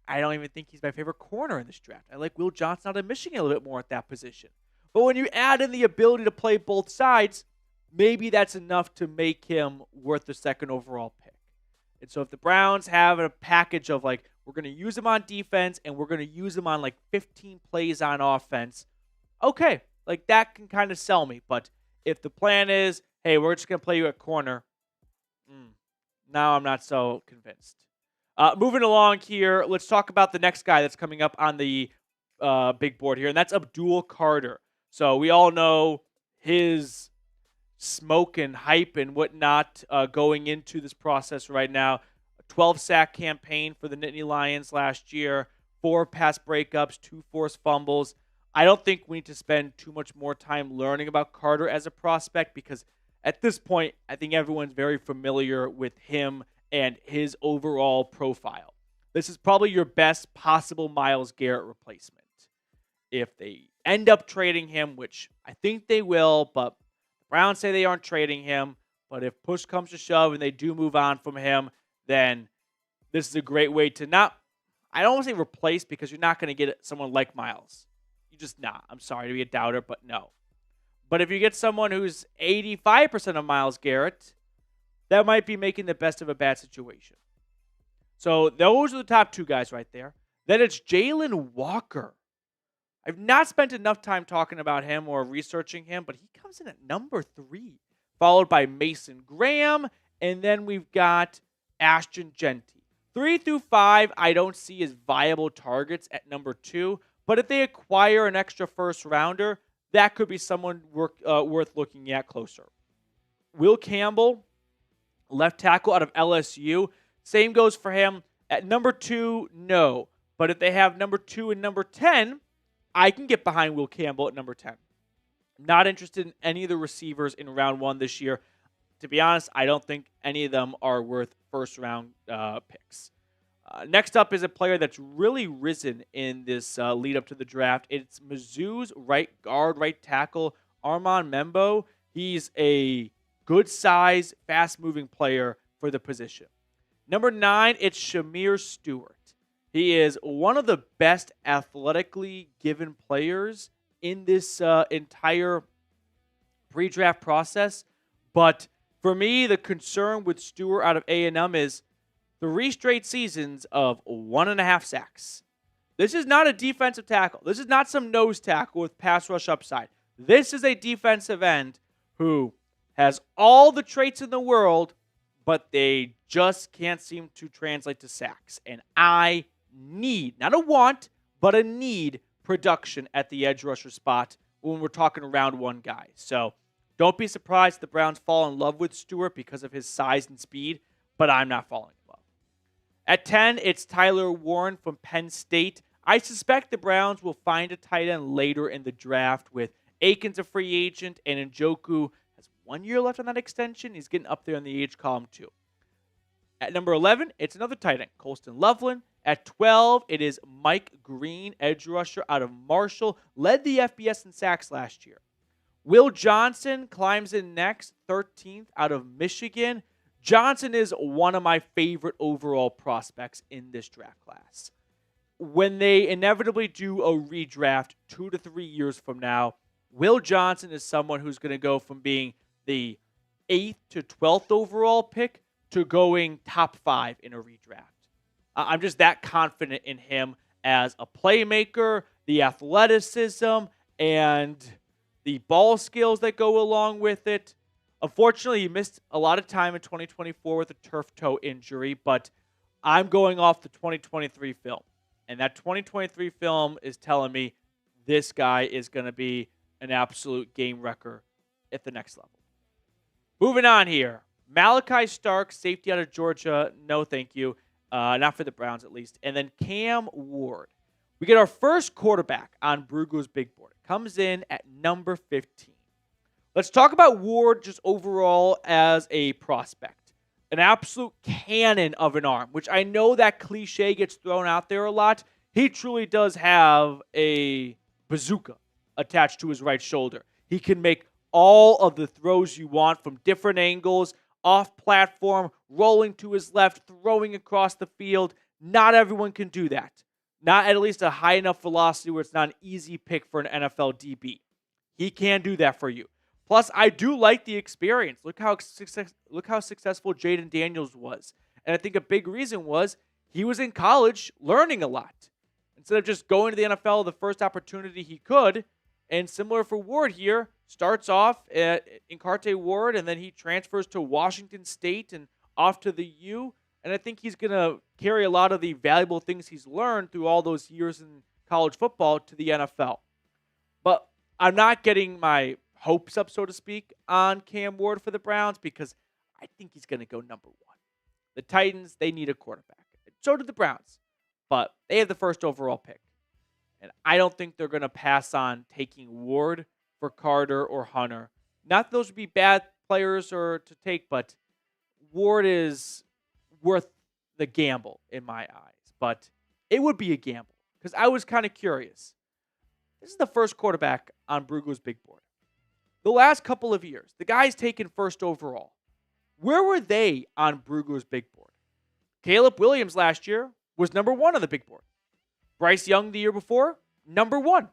I don't even think he's my favorite corner in this draft. I like Will Johnson out of Michigan a little bit more at that position. But when you add in the ability to play both sides, maybe that's enough to make him worth the second overall pick. And so if the Browns have a package of like, we're going to use him on defense and we're going to use him on like 15 plays on offense, okay, like that can kind of sell me. But if the plan is, hey, we're just going to play you at corner, now I'm not so convinced. Moving along here, let's talk about the next guy that's coming up on the big board here, and that's Abdul Carter. So we all know his smoke and hype and whatnot going into this process right now. A 12-sack campaign for the Nittany Lions last year, 4 pass breakups, 2 forced fumbles. I don't think we need to spend too much more time learning about Carter as a prospect because at this point, I think everyone's very familiar with him and his overall profile. This is probably your best possible Myles Garrett replacement. If they end up trading him, which I think they will, but the Browns say they aren't trading him, but if push comes to shove and they do move on from him, then this is a great way to not, I don't want to say replace because you're not going to get someone like Myles. You're just not. I'm sorry to be a doubter, but no. But if you get someone who's 85% of Myles Garrett, that might be making the best of a bad situation. So those are the top 2 guys right there. Then it's Jalen Walker. I've not spent enough time talking about him or researching him, but he comes in at number 3, followed by Mason Graham, and then we've got Ashton Genty. 3 through 5, I don't see as viable targets at number 2, but if they acquire an extra first rounder, that could be someone worth looking at closer. Will Campbell, left tackle out of LSU. Same goes for him. At number 2, no. But if they have number 2 and number 10, I can get behind Will Campbell at number 10. Not interested in any of the receivers in round 1 this year. To be honest, I don't think any of them are worth first-round picks. Next up is a player that's really risen in this lead up to the draft. It's Mizzou's right guard, right tackle, Armand Membo. He's a good size, fast-moving player for the position. Number 9, it's Shamir Stewart. He is one of the best athletically given players in this entire pre-draft process. But for me, the concern with Stewart out of A&M is 3 straight seasons of 1.5 sacks. This is not a defensive tackle. This is not some nose tackle with pass rush upside. This is a defensive end who has all the traits in the world, but they just can't seem to translate to sacks. And I need, not a want, but a need production at the edge rusher spot when we're talking round 1 guys. So don't be surprised if the Browns fall in love with Stewart because of his size and speed, but I'm not falling in love. At 10, it's Tyler Warren from Penn State. I suspect the Browns will find a tight end later in the draft with Aikens a free agent and Njoku has 1 year left on that extension. He's getting up there in the age column too. At number 11, it's another tight end, Colston Loveland. At 12, it is Mike Green, edge rusher out of Marshall, led the FBS in sacks last year. Will Johnson climbs in next, 13th out of Michigan. Johnson is one of my favorite overall prospects in this draft class. When they inevitably do a redraft 2 to 3 years from now, Will Johnson is someone who's going to go from being the 8th to 12th overall pick to going top 5 in a redraft. I'm just that confident in him as a playmaker, the athleticism, and the ball skills that go along with it. Unfortunately, he missed a lot of time in 2024 with a turf toe injury, but I'm going off the 2023 film. And that 2023 film is telling me this guy is going to be an absolute game wrecker at the next level. Moving on here. Malachi Stark, safety out of Georgia, no thank you. not for the Browns at least. And then Cam Ward. We get our first quarterback on Brugo's big board. It comes in at number 15. Let's talk about Ward just overall as a prospect. An absolute cannon of an arm, which I know that cliche gets thrown out there a lot. He truly does have a bazooka attached to his right shoulder. He can make all of the throws you want from different angles, off platform, rolling to his left, throwing across the field. Not everyone can do that. Not at least a high enough velocity where it's not an easy pick for an NFL DB. He can do that for you. Plus, I do like the experience. Look how successful Jaden Daniels was. And I think a big reason was he was in college learning a lot. Instead of just going to the NFL the first opportunity he could, and similar for Ward here, starts off at Incarte Ward, and then he transfers to Washington State and off to the U. And I think he's going to carry a lot of the valuable things he's learned through all those years in college football to the NFL. But I'm not getting my hopes up, so to speak, on Cam Ward for the Browns because I think he's going to go number 1. The Titans, they need a quarterback. So do the Browns. But they have the first overall pick. And I don't think they're going to pass on taking Ward for Carter or Hunter. Not that those would be bad players or to take, but Ward is worth the gamble in my eyes. But it would be a gamble because I was kind of curious. This is the first quarterback on Brugo's big board. The last couple of years, the guys taken first overall. Where were they on Brugo's big board? Caleb Williams last year was number 1 on the big board. Bryce Young the year before, number 1.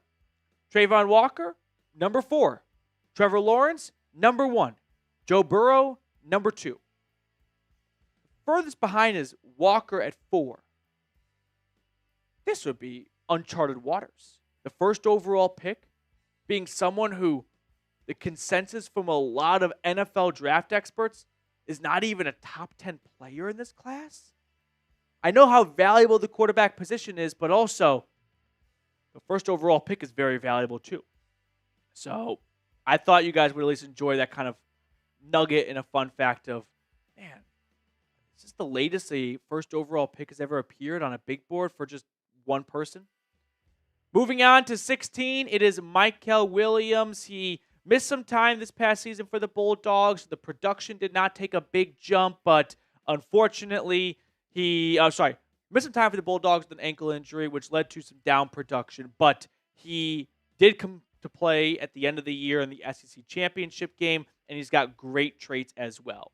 Trayvon Walker, number 4. Trevor Lawrence, number 1. Joe Burrow, number 2. Furthest behind is Walker at 4. This would be uncharted waters. The first overall pick being someone who the consensus from a lot of NFL draft experts is not even a top 10 player in this class. I know how valuable the quarterback position is, but also the first overall pick is very valuable too. So I thought you guys would at least enjoy that kind of nugget and a fun fact of, man, is this the latest a first overall pick has ever appeared on a big board for just one person? Moving on to 16, it is Myles Williams. He missed some time this past season for the Bulldogs. The production did not take a big jump, but unfortunately, missed some time for the Bulldogs with an ankle injury, which led to some down production. But he did come to play at the end of the year in the SEC Championship game, and he's got great traits as well.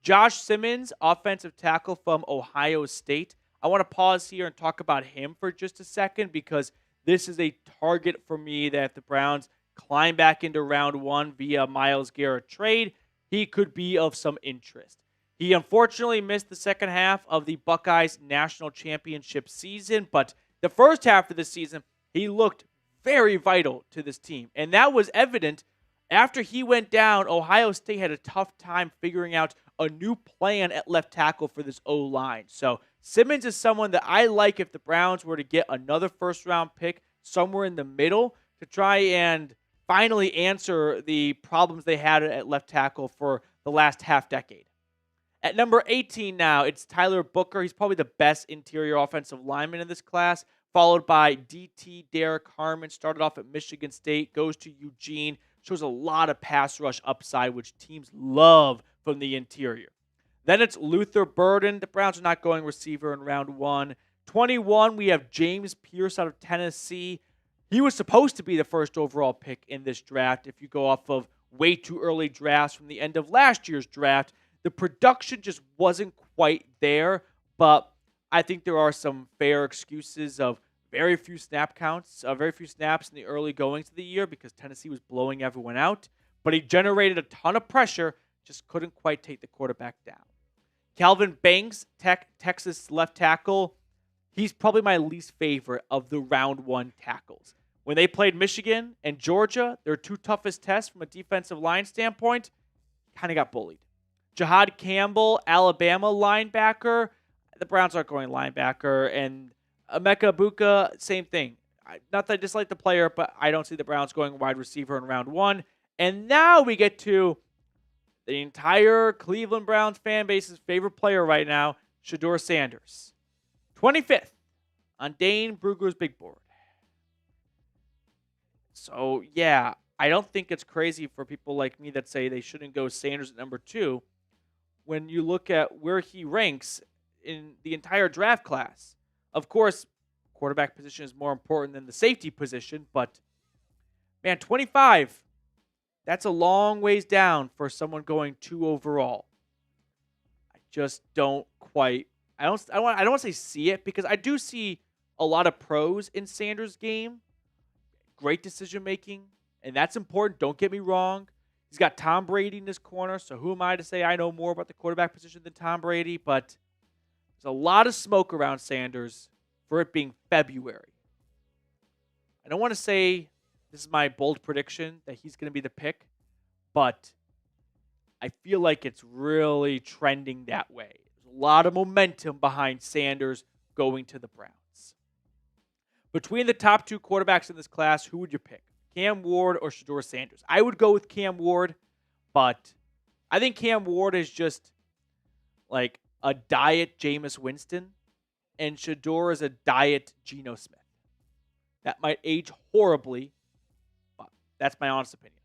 Josh Simmons, offensive tackle from Ohio State. I want to pause here and talk about him for just a second because this is a target for me that if the Browns climb back into round 1 via Myles Garrett trade, he could be of some interest. He unfortunately missed the second half of the Buckeyes national championship season, but the first half of the season, he looked very vital to this team. And that was evident after he went down. Ohio State had a tough time figuring out a new plan at left tackle for this O-line. So Simmons is someone that I like if the Browns were to get another first-round pick somewhere in the middle to try and finally answer the problems they had at left tackle for the last half decade. At number 18 now, it's Tyler Booker. He's probably the best interior offensive lineman in this class, followed by DT Derek Harmon. Started off at Michigan State, goes to Eugene, shows a lot of pass rush upside, which teams love from the interior. Then it's Luther Burden. The Browns are not going receiver in round 1. 21, we have James Pierce out of Tennessee. He was supposed to be the first overall pick in this draft if you go off of way too early drafts from the end of last year's draft. The production just wasn't quite there, but I think there are some fair excuses of very few snap counts, very few snaps in the early goings of the year because Tennessee was blowing everyone out. But he generated a ton of pressure, just couldn't quite take the quarterback down. Calvin Banks, Texas left tackle, he's probably my least favorite of the round 1 tackles. When they played Michigan and Georgia, their 2 toughest tests from a defensive line standpoint, kind of got bullied. Jahad Campbell, Alabama linebacker. The Browns aren't going linebacker. And Emeka Egbuka, same thing. Not that I dislike the player, but I don't see the Browns going wide receiver in round 1. And now we get to the entire Cleveland Browns fan base's favorite player right now, Shedeur Sanders. 25th on Dane Brugler's big board. So, yeah, I don't think it's crazy for people like me that say they shouldn't go Sanders at number 2 when you look at where he ranks in the entire draft class. Of course, quarterback position is more important than the safety position, but man, 25, that's a long ways down for someone going 2 overall. I just don't quite, I don't want to say see it, because I do see a lot of pros in Sanders' game. Great decision making, and that's important. Don't get me wrong. He's got Tom Brady in his corner, so who am I to say I know more about the quarterback position than Tom Brady? But there's a lot of smoke around Sanders for it being February. I don't want to say this is my bold prediction that he's going to be the pick, but I feel like it's really trending that way. There's a lot of momentum behind Sanders going to the Browns. Between the top 2 quarterbacks in this class, who would you pick? Cam Ward or Shedeur Sanders? I would go with Cam Ward, but I think Cam Ward is just like a diet Jameis Winston, and Shedeur is a diet Geno Smith. That might age horribly, but that's my honest opinion.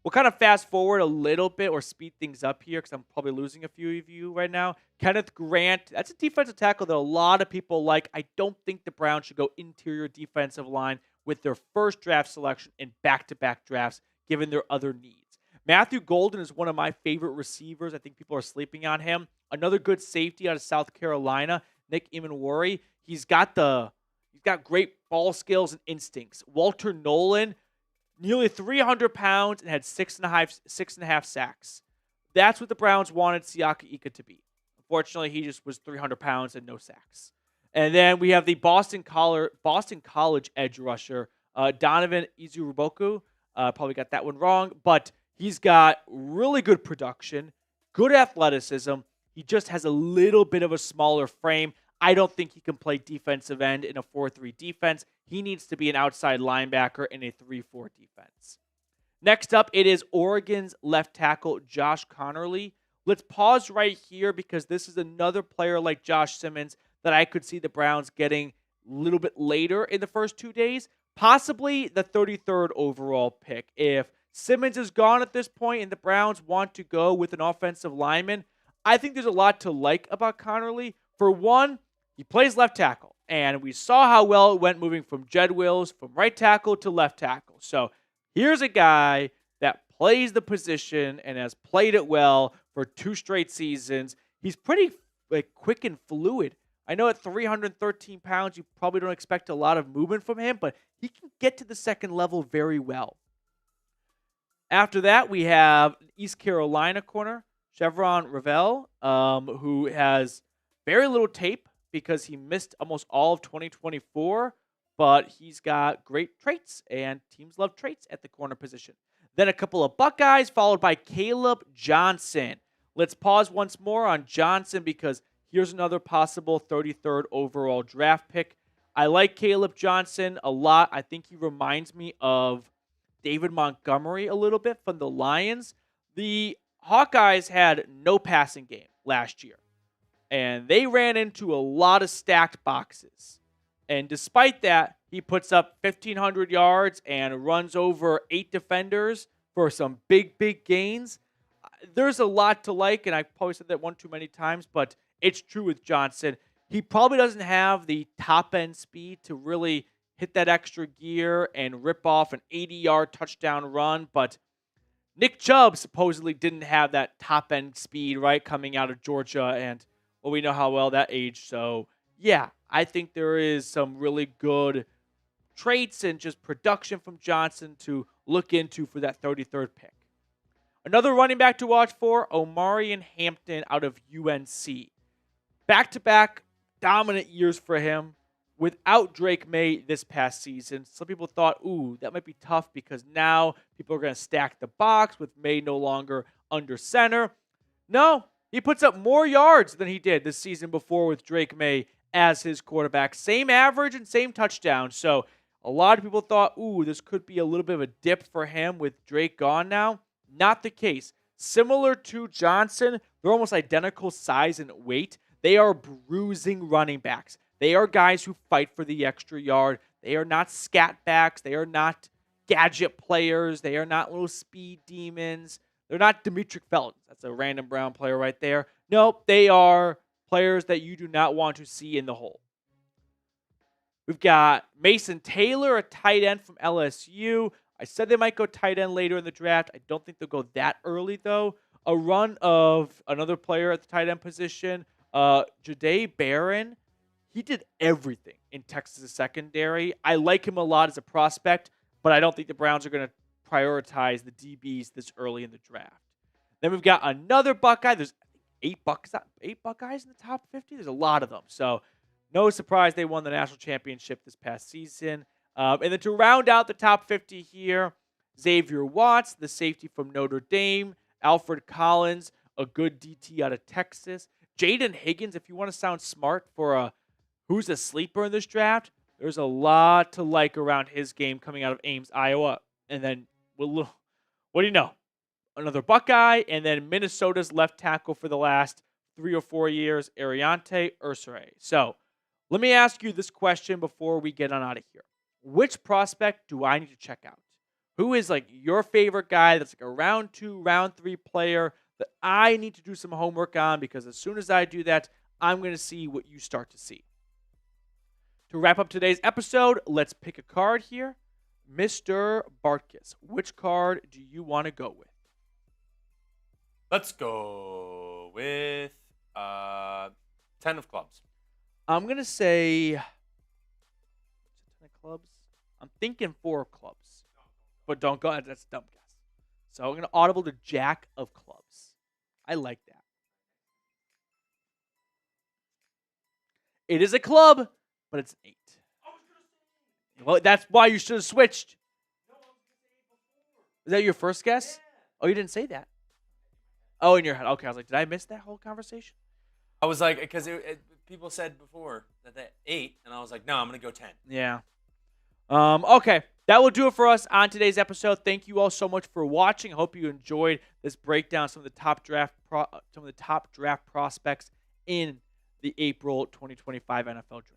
We'll kind of fast forward a little bit or speed things up here because I'm probably losing a few of you right now. Kenneth Grant, that's a defensive tackle that a lot of people like. I don't think the Browns should go interior defensive line with their first draft selection in back-to-back drafts, given their other needs. Matthew Golden is one of my favorite receivers. I think people are sleeping on him. Another good safety out of South Carolina, Nick Imanwari. He's got great ball skills and instincts. Walter Nolan, nearly 300 pounds and had 6.5 sacks. That's what the Browns wanted Siaka Ika to be. Unfortunately, he just was 300 pounds and no sacks. And then we have the Boston College edge rusher, Donovan Izuruboku. Probably got that one wrong, but he's got really good production, good athleticism. He just has a little bit of a smaller frame. I don't think he can play defensive end in a 4-3 defense. He needs to be an outside linebacker in a 3-4 defense. Next up, it is Oregon's left tackle, Josh Conerly. Let's pause right here because this is another player like Josh Simmons that I could see the Browns getting a little bit later in the first 2 days, possibly the 33rd overall pick. If Simmons is gone at this point and the Browns want to go with an offensive lineman, I think there's a lot to like about Conerly. For one, he plays left tackle, and we saw how well it went moving from Jed Wills from right tackle to left tackle. So here's a guy that plays the position and has played it well for 2 straight seasons. He's pretty quick and fluid. I know at 313 pounds, you probably don't expect a lot of movement from him, but he can get to the second level very well. After that, we have East Carolina corner, Chevron Revelle, who has very little tape because he missed almost all of 2024, but he's got great traits, and teams love traits at the corner position. Then a couple of Buckeyes, followed by Caleb Johnson. Let's pause once more on Johnson because here's another possible 33rd overall draft pick. I like Caleb Johnson a lot. I think he reminds me of David Montgomery a little bit from the Lions. The Hawkeyes had no passing game last year, and they ran into a lot of stacked boxes. And despite that, he puts up 1,500 yards and runs over 8 defenders for some big, big gains. There's a lot to like, and I probably said that one too many times, but it's true with Johnson. He probably doesn't have the top-end speed to really hit that extra gear and rip off an 80-yard touchdown run, but Nick Chubb supposedly didn't have that top-end speed, right, coming out of Georgia, and well, we know how well that aged. So, yeah, I think there is some really good traits and just production from Johnson to look into for that 33rd pick. Another running back to watch for, Omarion Hampton out of UNC. Back-to-back dominant years for him without Drake May this past season. Some people thought, ooh, that might be tough because now people are going to stack the box with May no longer under center. No, he puts up more yards than he did this season before with Drake May as his quarterback. Same average and same touchdown. So a lot of people thought, ooh, this could be a little bit of a dip for him with Drake gone now. Not the case. Similar to Johnson, they're almost identical size and weight. They are bruising running backs. They are guys who fight for the extra yard. They are not scat backs. They are not gadget players. They are not little speed demons. They're not Demetric Felton. That's a random Brown player right there. Nope, they are players that you do not want to see in the hole. We've got Mason Taylor, a tight end from LSU. I said they might go tight end later in the draft. I don't think they'll go that early, though. A run of another player at the tight end position, Jahdae Barron. He did everything in Texas' secondary. I like him a lot as a prospect, but I don't think the Browns are going to prioritize the DBs this early in the draft. Then we've got another Buckeye. There's eight Buckeyes in the top 50. There's a lot of them. So no surprise they won the national championship this past season. And then to round out the top 50 here, Xavier Watts, the safety from Notre Dame. Alfred Collins, a good DT out of Texas. Jaden Higgins, if you want to sound smart for who's a sleeper in this draft, there's a lot to like around his game coming out of Ames, Iowa. And then, what do you know? Another Buckeye, and then Minnesota's left tackle for the last 3 or 4 years, Ariante Ursere. So let me ask you this question before we get on out of here. Which prospect do I need to check out? Who is like your favorite guy that's like a round 2, round 3 player that I need to do some homework on? Because as soon as I do that, I'm going to see what you start to see. To wrap up today's episode, let's pick a card here. Mr. Bartkus, which card do you want to go with? Let's go with 10 of clubs. I'm going to say 10 of clubs. I'm thinking 4 of clubs. But don't go. That's a dumb guess. So I'm going to audible to Jack of clubs. I like that. It is a club, but it's an 8. Well, that's why you should have switched. Is that your first guess? Oh, you didn't say that. Oh, in your head. Okay, I was like, did I miss that whole conversation? I was like, because people said before that they 8, and I was like, no, I'm going to go 10. Yeah. Okay, that will do it for us on today's episode. Thank you all so much for watching. I hope you enjoyed this breakdown of some of the top draft prospects in the April 2025 NFL Draft.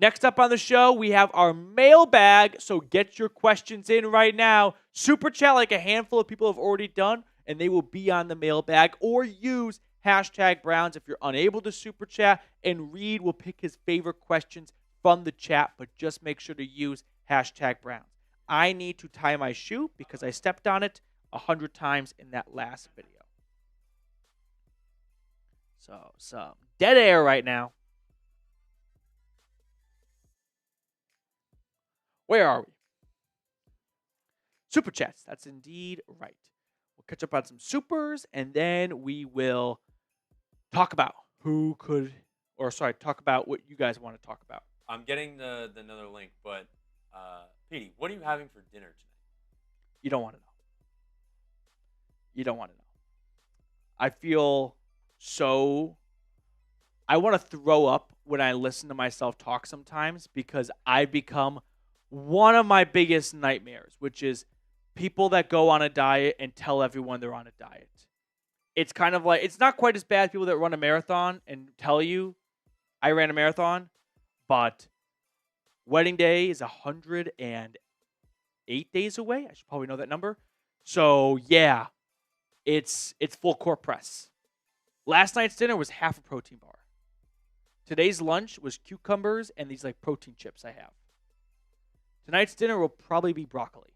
Next up on the show, we have our mailbag, so get your questions in right now. Super chat like a handful of people have already done, and they will be on the mailbag, or use #Browns if you're unable to super chat, and Reed will pick his favorite questions from the chat, but just make sure to use #Browns. I need to tie my shoe because I stepped on it 100 times in that last video. So, some dead air right now. Where are we? Super chats. That's indeed right. We'll catch up on some supers, and then we will talk about talk about what you guys want to talk about. I'm getting the another link, but Petey, what are you having for dinner tonight? You don't want to know. You don't want to know. I feel so... I want to throw up when I listen to myself talk sometimes, because I become one of my biggest nightmares, which is people that go on a diet and tell everyone they're on a diet. It's kind of like, it's not quite as bad as people that run a marathon and tell you, I ran a marathon, but wedding day is 108 days away. I should probably know that number. So yeah, it's full court press. Last night's dinner was half a protein bar. Today's lunch was cucumbers and these like protein chips I have. Tonight's dinner will probably be broccoli.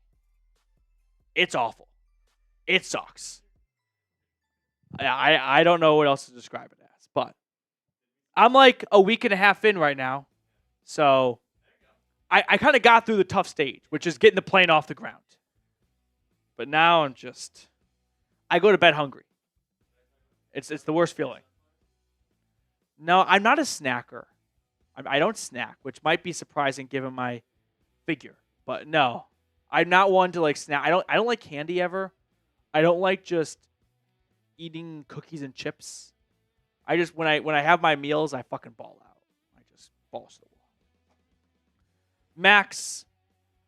It's awful. It sucks. I don't know what else to describe it as, but I'm like a week and a half in right now. So I kind of got through the tough stage, which is getting the plane off the ground. But now I go to bed hungry. It's the worst feeling. No, I'm not a snacker. I don't snack, which might be surprising given my figure. But no, I'm not one to like snack. I don't like candy ever. I don't like just eating cookies and chips. I just when I have my meals, I fucking ball out. I just balls to the wall. Max,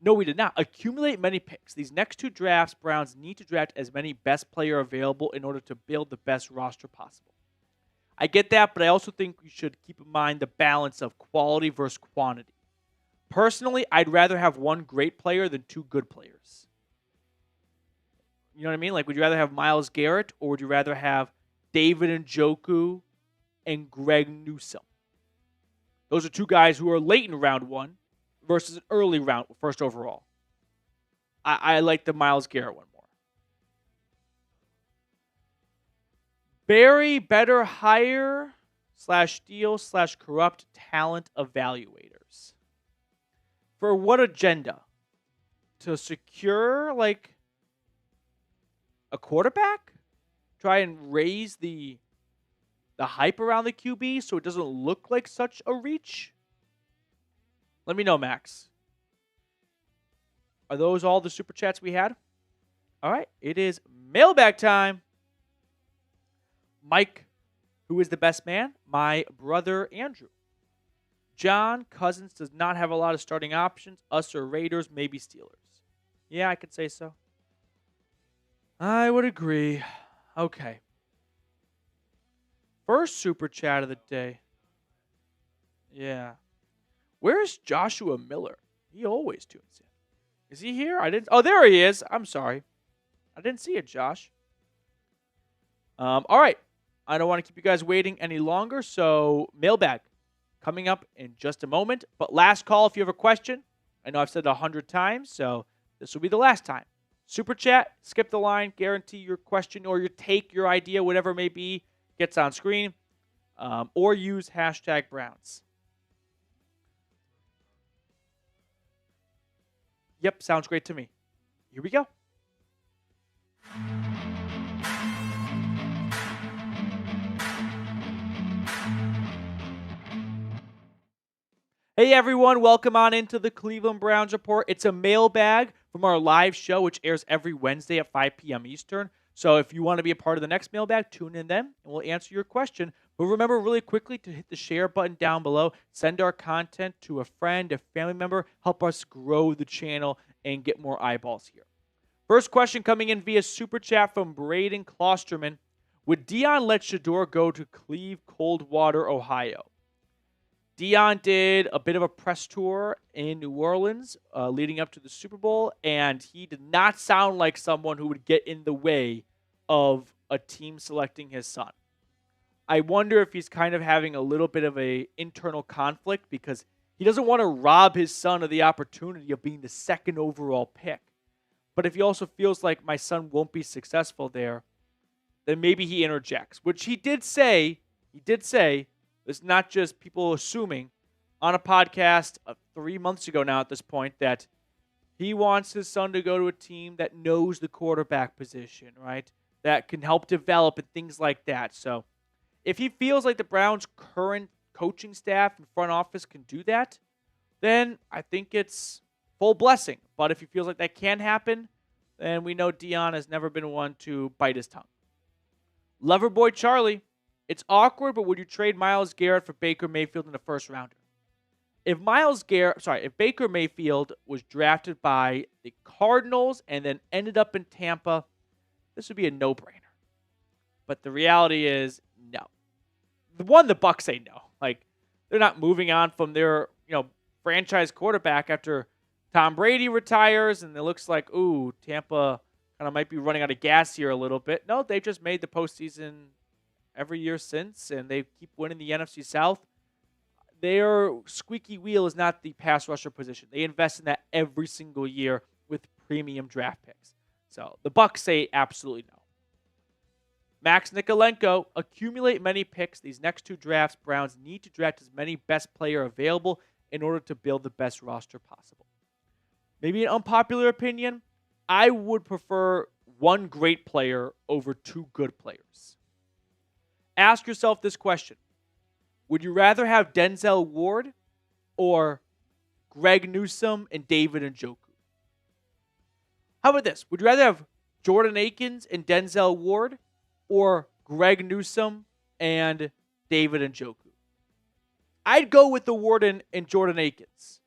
no, we did not accumulate many picks. These next 2 drafts, Browns need to draft as many best player available in order to build the best roster possible. I get that, but I also think we should keep in mind the balance of quality versus quantity. Personally, I'd rather have one great player than two good players. You know what I mean? Like, would you rather have Myles Garrett or would you rather have David Njoku and Greg Newsome? Those are two guys who are late in round one versus an early round, first overall. I like the Myles Garrett one more. Barry better hire /steal/corrupt talent evaluators. For what agenda? To secure, like, a quarterback? Try and raise the hype around the QB so it doesn't look like such a reach? Let me know, Max. Are those all the super chats we had? All right, it is mailbag time. Mike, who is the best man? My brother, Andrew. John, Cousins does not have a lot of starting options. Us or Raiders, maybe Steelers. Yeah, I could say so. I would agree. Okay. First super chat of the day. Yeah. Where's Joshua Miller? He always tunes in. Is he here? Oh, there he is. I'm sorry. I didn't see it, Josh. All right. I don't want to keep you guys waiting any longer, so mailbag coming up in just a moment. But last call if you have a question. I know I've said it 100 times, so this will be the last time. Super chat, skip the line, guarantee your question or your take, your idea, whatever it may be, gets on screen. Or use #Browns. Yep, sounds great to me. Here we go. Hey everyone, welcome on into the Cleveland Browns Report. It's a mailbag from our live show, which airs every Wednesday at 5 p.m. Eastern. So if you want to be a part of the next mailbag, tune in then, and we'll answer your question. But remember really quickly to hit the share button down below. Send our content to a friend, a family member. Help us grow the channel and get more eyeballs here. First question coming in via Super Chat from Braden Klosterman. Would Dion let Shedeur go to Cleve, Coldwater, Ohio? Dion did a bit of a press tour in New Orleans leading up to the Super Bowl, and he did not sound like someone who would get in the way of a team selecting his son. I wonder if he's kind of having a little bit of an internal conflict because he doesn't want to rob his son of the opportunity of being the second overall pick. But if he also feels like my son won't be successful there, then maybe he interjects, which he did say. It's not just people assuming on a podcast 3 months ago now at this point that he wants his son to go to a team that knows the quarterback position, right? That can help develop and things like that. So if he feels like the Browns' current coaching staff and front office can do that, then I think it's full blessing. But if he feels like that can't happen, then we know Dion has never been one to bite his tongue. Loverboy Charlie. It's awkward, but would you trade Myles Garrett for Baker Mayfield in the first rounder? If Baker Mayfield was drafted by the Cardinals and then ended up in Tampa, this would be a no-brainer. But the reality is, no. The Bucs say no. Like, they're not moving on from their, franchise quarterback after Tom Brady retires, and it looks like, Tampa kind of might be running out of gas here a little bit. No, they've just made the postseason every year since, and they keep winning the NFC South. Their squeaky wheel is not the pass rusher position. They invest in that every single year with premium draft picks. So the Bucs say absolutely no. Max Nikolenko, accumulate many picks. These next two drafts, Browns need to draft as many best player available in order to build the best roster possible. Maybe an unpopular opinion, I would prefer one great player over two good players. Ask yourself this question. Would you rather have Denzel Ward or Greg Newsome and David Njoku? How about this? Would you rather have Jordan Akins and Denzel Ward or Greg Newsome and David Njoku? I'd go with the Ward and Jordan Akins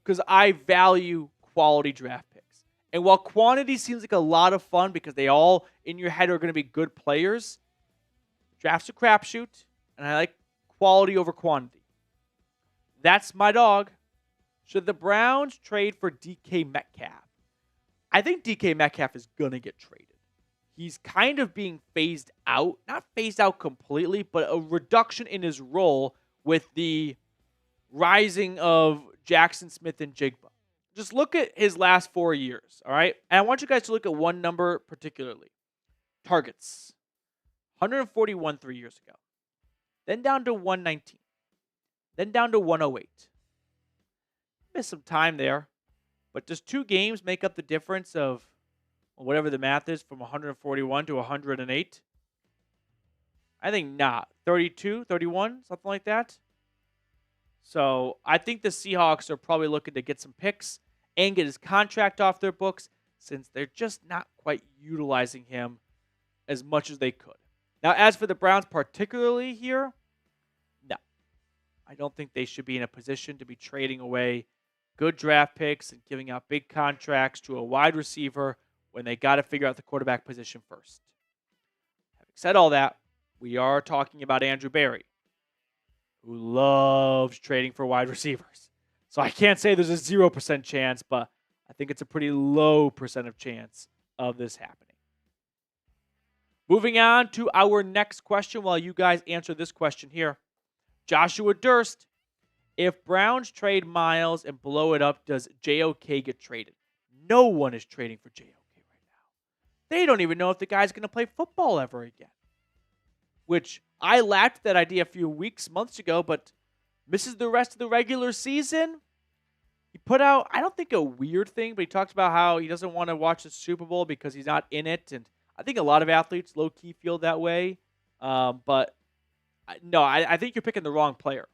because I value quality draft picks. And while quantity seems like a lot of fun because they all in your head are going to be good players, Draft's a crapshoot, and I like quality over quantity. That's my dog. Should the Browns trade for DK Metcalf? I think DK Metcalf is going to get traded. He's kind of being phased out. Not phased out completely, but a reduction in his role with the rising of Jackson Smith and Jigba. Just look at his last 4 years, all right? And I want you guys to look at one number particularly. Targets. 141 3 years ago. Then down to 119. Then down to 108. Missed some time there. But does 2 games make up the difference of whatever the math is from 141 to 108? I think not. 32, 31, something like that. So I think the Seahawks are probably looking to get some picks and get his contract off their books since they're just not quite utilizing him as much as they could. Now, as for the Browns particularly here, no. I don't think they should be in a position to be trading away good draft picks and giving out big contracts to a wide receiver when they got to figure out the quarterback position first. Having said all that, we are talking about Andrew Berry, who loves trading for wide receivers. So I can't say there's a 0% chance, but I think it's a pretty low percent of chance of this happening. Moving on to our next question while you guys answer this question here. Joshua Durst, if Browns trade Myles and blow it up, does JOK get traded? No one is trading for JOK right now. They don't even know if the guy's going to play football ever again. Which I lacked that idea a few months ago, but misses the rest of the regular season. He put out, I don't think a weird thing, but he talks about how he doesn't want to watch the Super Bowl because he's not in it. And I think a lot of athletes low-key feel that way. But no, I think you're picking the wrong player.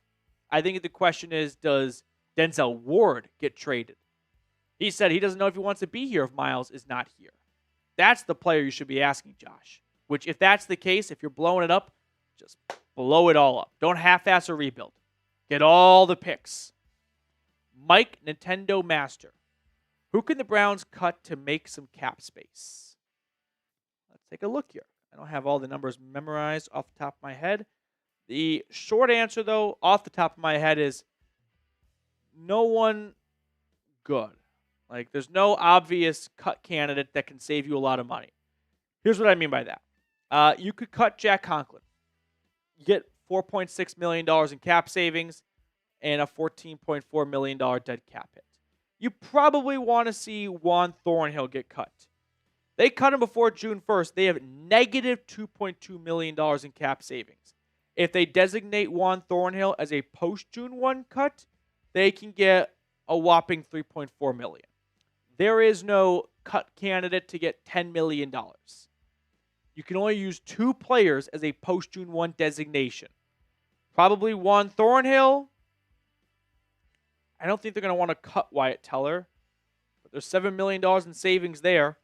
I think the question is, does Denzel Ward get traded? He said he doesn't know if he wants to be here if Myles is not here. That's the player you should be asking, Josh. Which, if that's the case, if you're blowing it up, just blow it all up. Don't half-ass a rebuild. Get all the picks. Mike Nintendo Master. Who can the Browns cut to make some cap space? Let's take a look here. I don't have all the numbers memorized off the top of my head. The short answer, though, off the top of my head is no one good. Like, there's no obvious cut candidate that can save you a lot of money. Here's what I mean by that. You could cut Jack Conklin. You get $4.6 million in cap savings and a $14.4 million dead cap hit. You probably want to see Juan Thornhill get cut. They cut him before June 1st. They have negative $2.2 million in cap savings. If they designate Juan Thornhill as a post-June 1 cut, they can get a whopping $3.4 million. There is no cut candidate to get $10 million. You can only use 2 players as a post-June 1 designation. Probably Juan Thornhill. I don't think they're going to want to cut Wyatt Teller, but there's $7 million in savings there.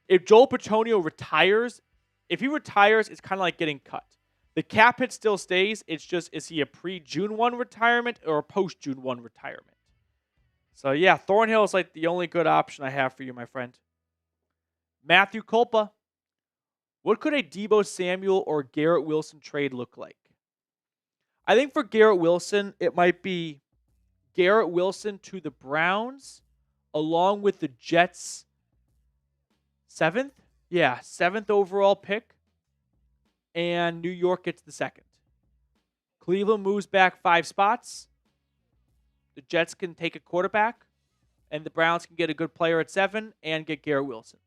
If Joel Petonio retires, if he retires, it's kind of like getting cut. The cap hit still stays. It's just, is he a pre-June 1 retirement or a post-June 1 retirement? So, yeah, Thornhill is like the only good option I have for you, my friend. Matthew Culpa. What could a Deebo Samuel or Garrett Wilson trade look like? I think for Garrett Wilson, it might be Garrett Wilson to the Browns along with the Jets' 7th? Yeah, 7th overall pick. And New York gets the 2nd. Cleveland moves back 5 spots. The Jets can take a quarterback. And the Browns can get a good player at 7 and get Garrett Wilson.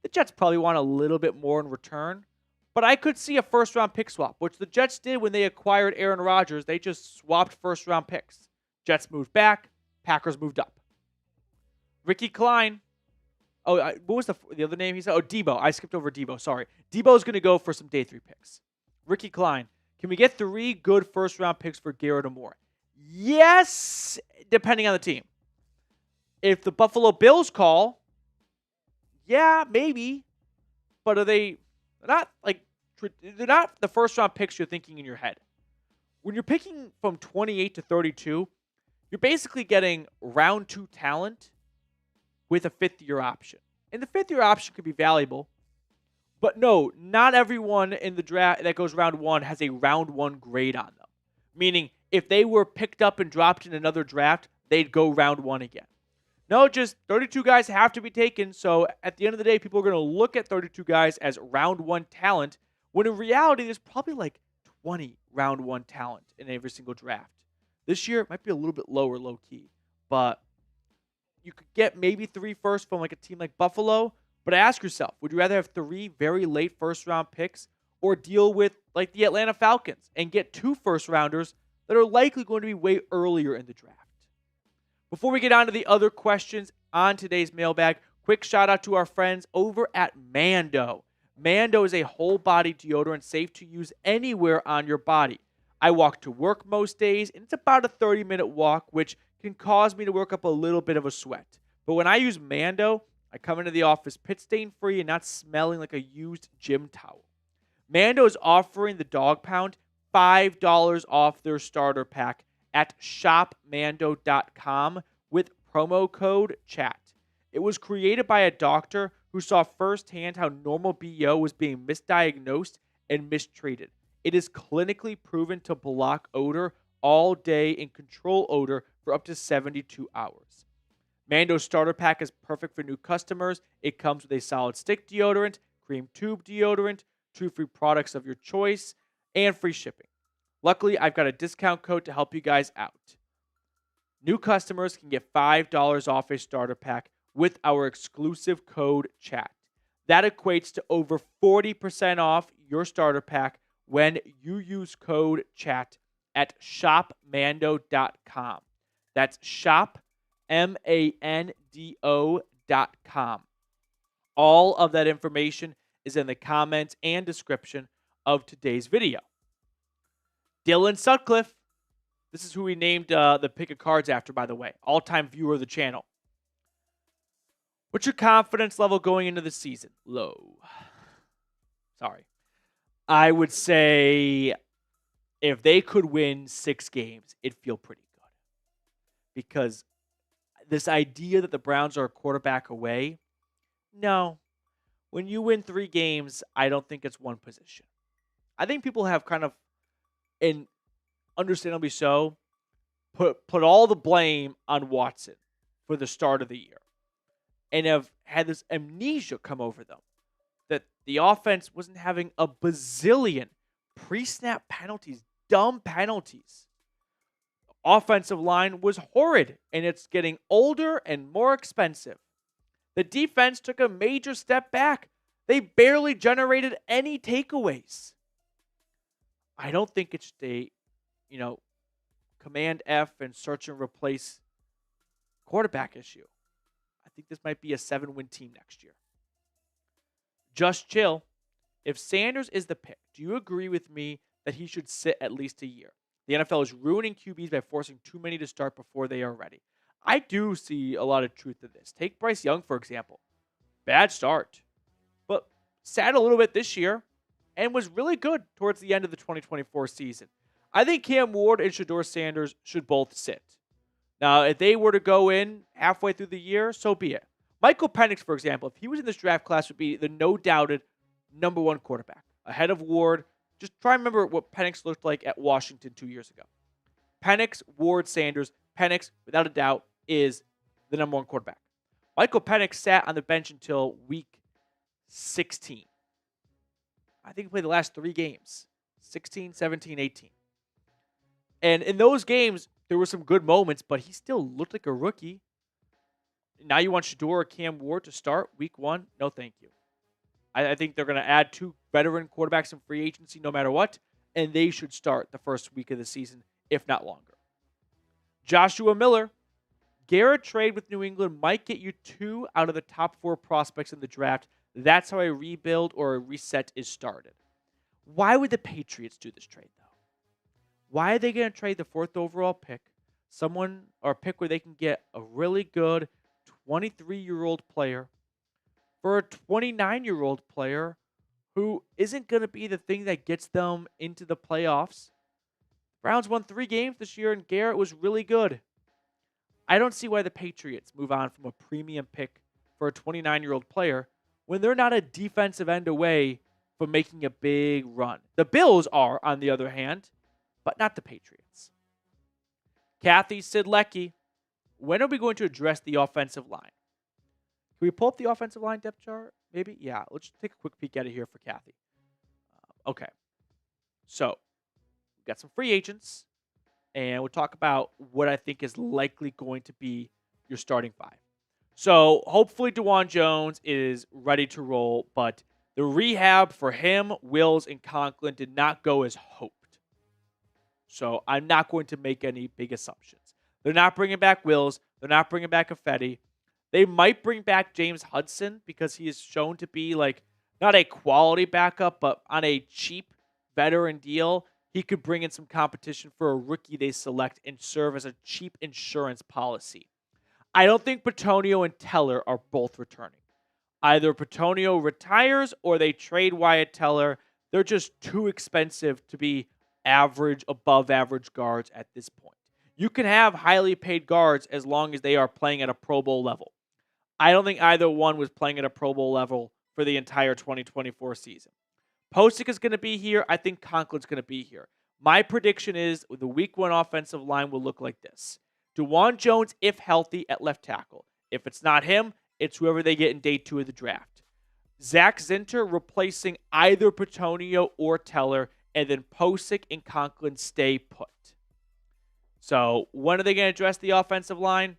The Jets probably want a little bit more in return. But I could see a first-round pick swap, which the Jets did when they acquired Aaron Rodgers. They just swapped first-round picks. Jets moved back. Packers moved up. Ricky Klein. Oh, what was the other name he said? Oh, Debo. I skipped over Debo. Sorry. Debo's going to go for some day 3 picks. Ricky Klein. Can we get 3 good first-round picks for Garrett or more? Yes, depending on the team. If the Buffalo Bills call, yeah, maybe. But they're not the first-round picks you're thinking in your head. When you're picking from 28 to 32, you're basically getting round 2 talent with a 5th-year option. And the 5th-year option could be valuable. But no, not everyone in the draft that goes round 1 has a round 1 grade on them. Meaning, if they were picked up and dropped in another draft, they'd go round 1 again. No, just 32 guys have to be taken. So at the end of the day, people are going to look at 32 guys as round 1 talent, when in reality, there's probably like 20 round 1 talent in every single draft. This year, it might be a little bit lower, low key. But you could get maybe 3 firsts from like a team like Buffalo. But ask yourself, would you rather have 3 very late first round picks or deal with like the Atlanta Falcons and get 2 first rounders that are likely going to be way earlier in the draft? Before we get on to the other questions on today's mailbag, quick shout out to our friends over at Mando. Mando is a whole body deodorant safe to use anywhere on your body. I walk to work most days, and it's about a 30-minute walk, which can cause me to work up a little bit of a sweat. But when I use Mando, I come into the office pit stain free and not smelling like a used gym towel. Mando is offering the Dawg Pound $5 off their starter pack at shopmando.com with promo code CHAT. It was created by a doctor who saw firsthand how normal BO was being misdiagnosed and mistreated. It is clinically proven to block odor all day and control odor for up to 72 hours. Mando's starter pack is perfect for new customers. It comes with a solid stick deodorant, cream tube deodorant, 2 free products of your choice, and free shipping. Luckily, I've got a discount code to help you guys out. New customers can get $5 off a starter pack with our exclusive code CHAT. That equates to over 40% off your starter pack when you use code CHAT at shopmando.com. That's shopmando.com. All of that information is in the comments and description of today's video. Dylan Sutcliffe. This is who we named the pick of cards after, by the way. All-time viewer of the channel. What's your confidence level going into the season? Low. Sorry. I would say if they could win 6 games, it'd feel pretty good. Because this idea that the Browns are a quarterback away, no. When you win 3 games, I don't think it's one position. I think people have kind of, and understandably so, put all the blame on Watson for the start of the year. And have had this amnesia come over them that the offense wasn't having a bazillion pre-snap penalties, dumb penalties. Offensive line was horrid, and it's getting older and more expensive. The defense took a major step back. They barely generated any takeaways. I don't think it's a, command F and search and replace quarterback issue. I think this might be a 7-win team next year. Just chill. If Sanders is the pick, do you agree with me that he should sit at least a year? The NFL is ruining QBs by forcing too many to start before they are ready. I do see a lot of truth to this. Take Bryce Young, for example. Bad start, but sat a little bit this year and was really good towards the end of the 2024 season. I think Cam Ward and Shedeur Sanders should both sit. Now, if they were to go in halfway through the year, so be it. Michael Penix, for example, if he was in this draft class, would be the no-doubted number 1 quarterback. Ahead of Ward. Just try and remember what Penix looked like at Washington 2 years ago. Penix, Ward, Sanders. Penix, without a doubt, is the number 1 quarterback. Michael Penix sat on the bench until week 16. I think he played the last 3 games. 16, 17, 18. And in those games, there were some good moments, but he still looked like a rookie. Now you want Shedeur or Cam Ward to start week 1? No, thank you. I think they're going to add 2 veteran quarterbacks in free agency no matter what, and they should start the first week of the season, if not longer. Joshua Miller. Garrett trade with New England might get you 2 out of the top 4 prospects in the draft. That's how a rebuild or a reset is started. Why would the Patriots do this trade, though? Why are they going to trade the 4th overall pick, a pick where they can get a really good 23-year-old player for a 29-year-old player who isn't going to be the thing that gets them into the playoffs? Browns won 3 games this year, and Garrett was really good. I don't see why the Patriots move on from a premium pick for a 29-year-old player when they're not a defensive end away from making a big run. The Bills are, on the other hand, but not the Patriots. Kathy Sidlecki, when are we going to address the offensive line? Can we pull up the offensive line depth chart? Maybe? Yeah, let's just take a quick peek at it here for Kathy. Okay. So, we've got some free agents, and we'll talk about what I think is likely going to be your starting five. So, hopefully DeJuan Jones is ready to roll, but the rehab for him, Wills, and Conklin did not go as hoped. So, I'm not going to make any big assumptions. They're not bringing back Wills. They're not bringing back Affetti. They might bring back James Hudson because he is shown to be like not a quality backup, but on a cheap veteran deal, he could bring in some competition for a rookie they select and serve as a cheap insurance policy. I don't think Petonio and Teller are both returning. Either Petonio retires or they trade Wyatt Teller. They're just too expensive to be average, above average guards at this point. You can have highly paid guards as long as they are playing at a Pro Bowl level. I don't think either one was playing at a Pro Bowl level for the entire 2024 season. Posick is going to be here. I think Conklin's going to be here. My prediction is the week one offensive line will look like this. DeJuan Jones, if healthy, at left tackle. If it's not him, it's whoever they get in day 2 of the draft. Zach Zinter replacing either Petonio or Teller, and then Posick and Conklin stay put. So when are they going to address the offensive line?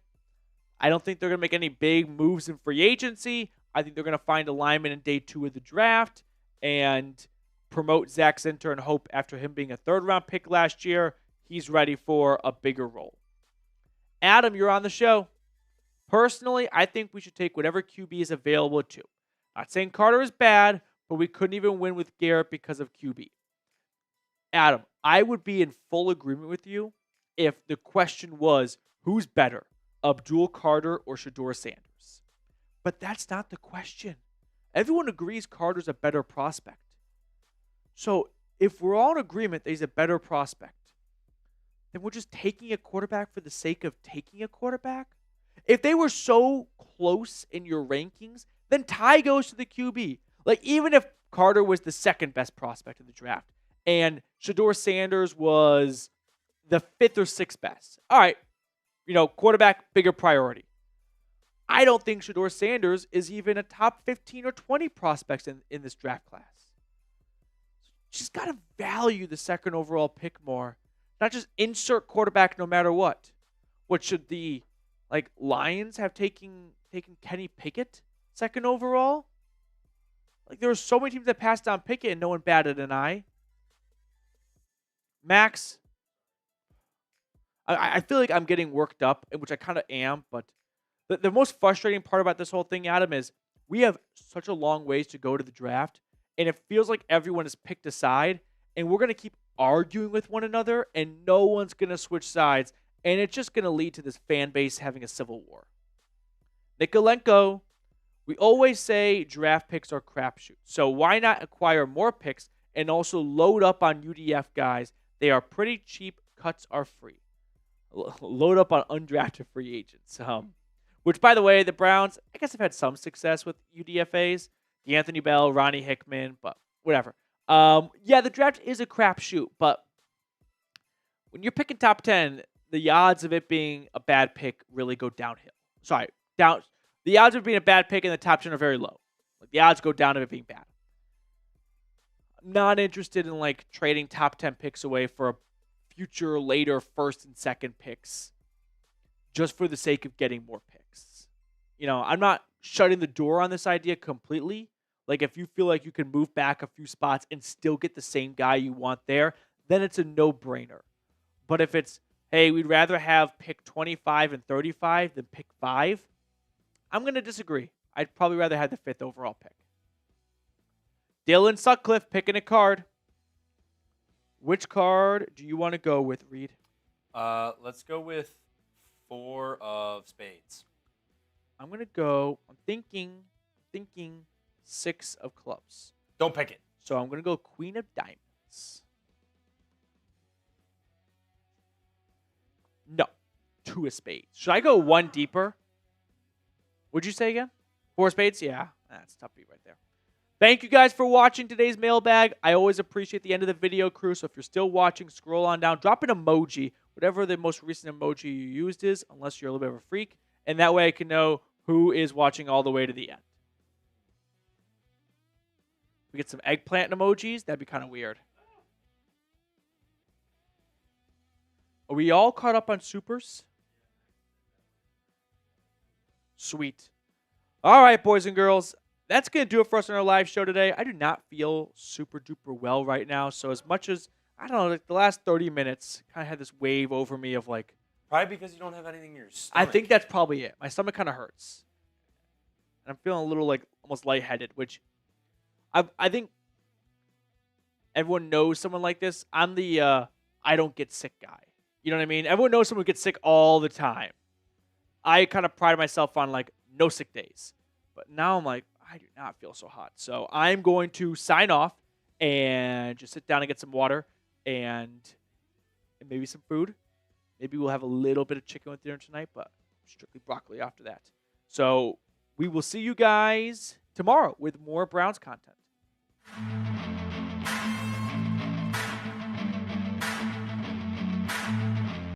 I don't think they're going to make any big moves in free agency. I think they're going to find a lineman in day 2 of the draft and promote Zach Zinter and hope after him being a third-round pick last year, he's ready for a bigger role. Adam, you're on the show. Personally, I think we should take whatever QB is available too. Not saying Carter is bad, but we couldn't even win with Garrett because of QB. Adam, I would be in full agreement with you if the question was, who's better, Abdul Carter or Shedeur Sanders? But that's not the question. Everyone agrees Carter's a better prospect. So if we're all in agreement that he's a better prospect, then we're just taking a quarterback for the sake of taking a quarterback? If they were so close in your rankings, then Ty goes to the QB. Like, even if Carter was the second best prospect in the draft and Shedeur Sanders was the 5th or 6th best. All right, quarterback, bigger priority. I don't think Shedeur Sanders is even a top 15 or 20 prospects in this draft class. Just got to value the second overall pick more. Not just insert quarterback no matter what. What should the Lions have taken Kenny Pickett second overall? There were so many teams that passed on Pickett and no one batted an eye. Max, I feel like I'm getting worked up, which I kind of am, but the most frustrating part about this whole thing, Adam, is we have such a long ways to go to the draft, and it feels like everyone has picked a side, and we're going to keep arguing with one another, and no one's going to switch sides, and it's just going to lead to this fan base having a civil war. Nikolenko, we always say draft picks are crapshoots, so why not acquire more picks and also load up on UDF guys? They are pretty cheap. Cuts are free. Load up on undrafted free agents. Which, by the way, the Browns, I guess, have had some success with UDFAs. D'Anthony Bell, Ronnie Hickman, but whatever. Yeah, the draft is a crapshoot, but when you're picking top 10, the odds of it being a bad pick really go downhill. The odds of it being a bad pick in the top 10 are very low. The odds go down of it being bad. I'm not interested in trading top 10 picks away for a future later first and second picks just for the sake of getting more picks. I'm not shutting the door on this idea completely. If you feel like you can move back a few spots and still get the same guy you want there, then it's a no-brainer. But if it's, hey, we'd rather have pick 25 and 35 than pick 5, I'm going to disagree. I'd probably rather have the 5th overall pick. Dylan Sutcliffe picking a card. Which card do you want to go with, Reed? Let's go with 4 of spades. I'm thinking 6 of clubs. Don't pick it. So I'm going to go Queen of Diamonds. No, 2 of spades. Should I go 1 deeper? Would you say again? 4 spades? Yeah. That's tough beat right there. Thank you guys for watching today's mailbag. I always appreciate the end of the video, crew. So if you're still watching, scroll on down. Drop an emoji, whatever the most recent emoji you used is, unless you're a little bit of a freak. And that way I can know who is watching all the way to the end. We get some eggplant emojis. That'd be kind of weird. Are we all caught up on supers? Sweet. All right, boys and girls. That's going to do it for us on our live show today. I do not feel super duper well right now. So as much as, I don't know, like the last 30 minutes kind of had this wave over me of like. Probably because you don't have anything in your stomach. I think that's probably it. My stomach kind of hurts. And I'm feeling a little like almost lightheaded, which I think everyone knows someone like this. I'm the I don't get sick guy. You know what I mean? Everyone knows someone who gets sick all the time. I kind of pride myself on like no sick days. But now I'm like, I do not feel so hot. So I'm going to sign off and just sit down and get some water and maybe some food. Maybe we'll have a little bit of chicken with dinner tonight, but strictly broccoli after that. So we will see you guys tomorrow with more Browns content.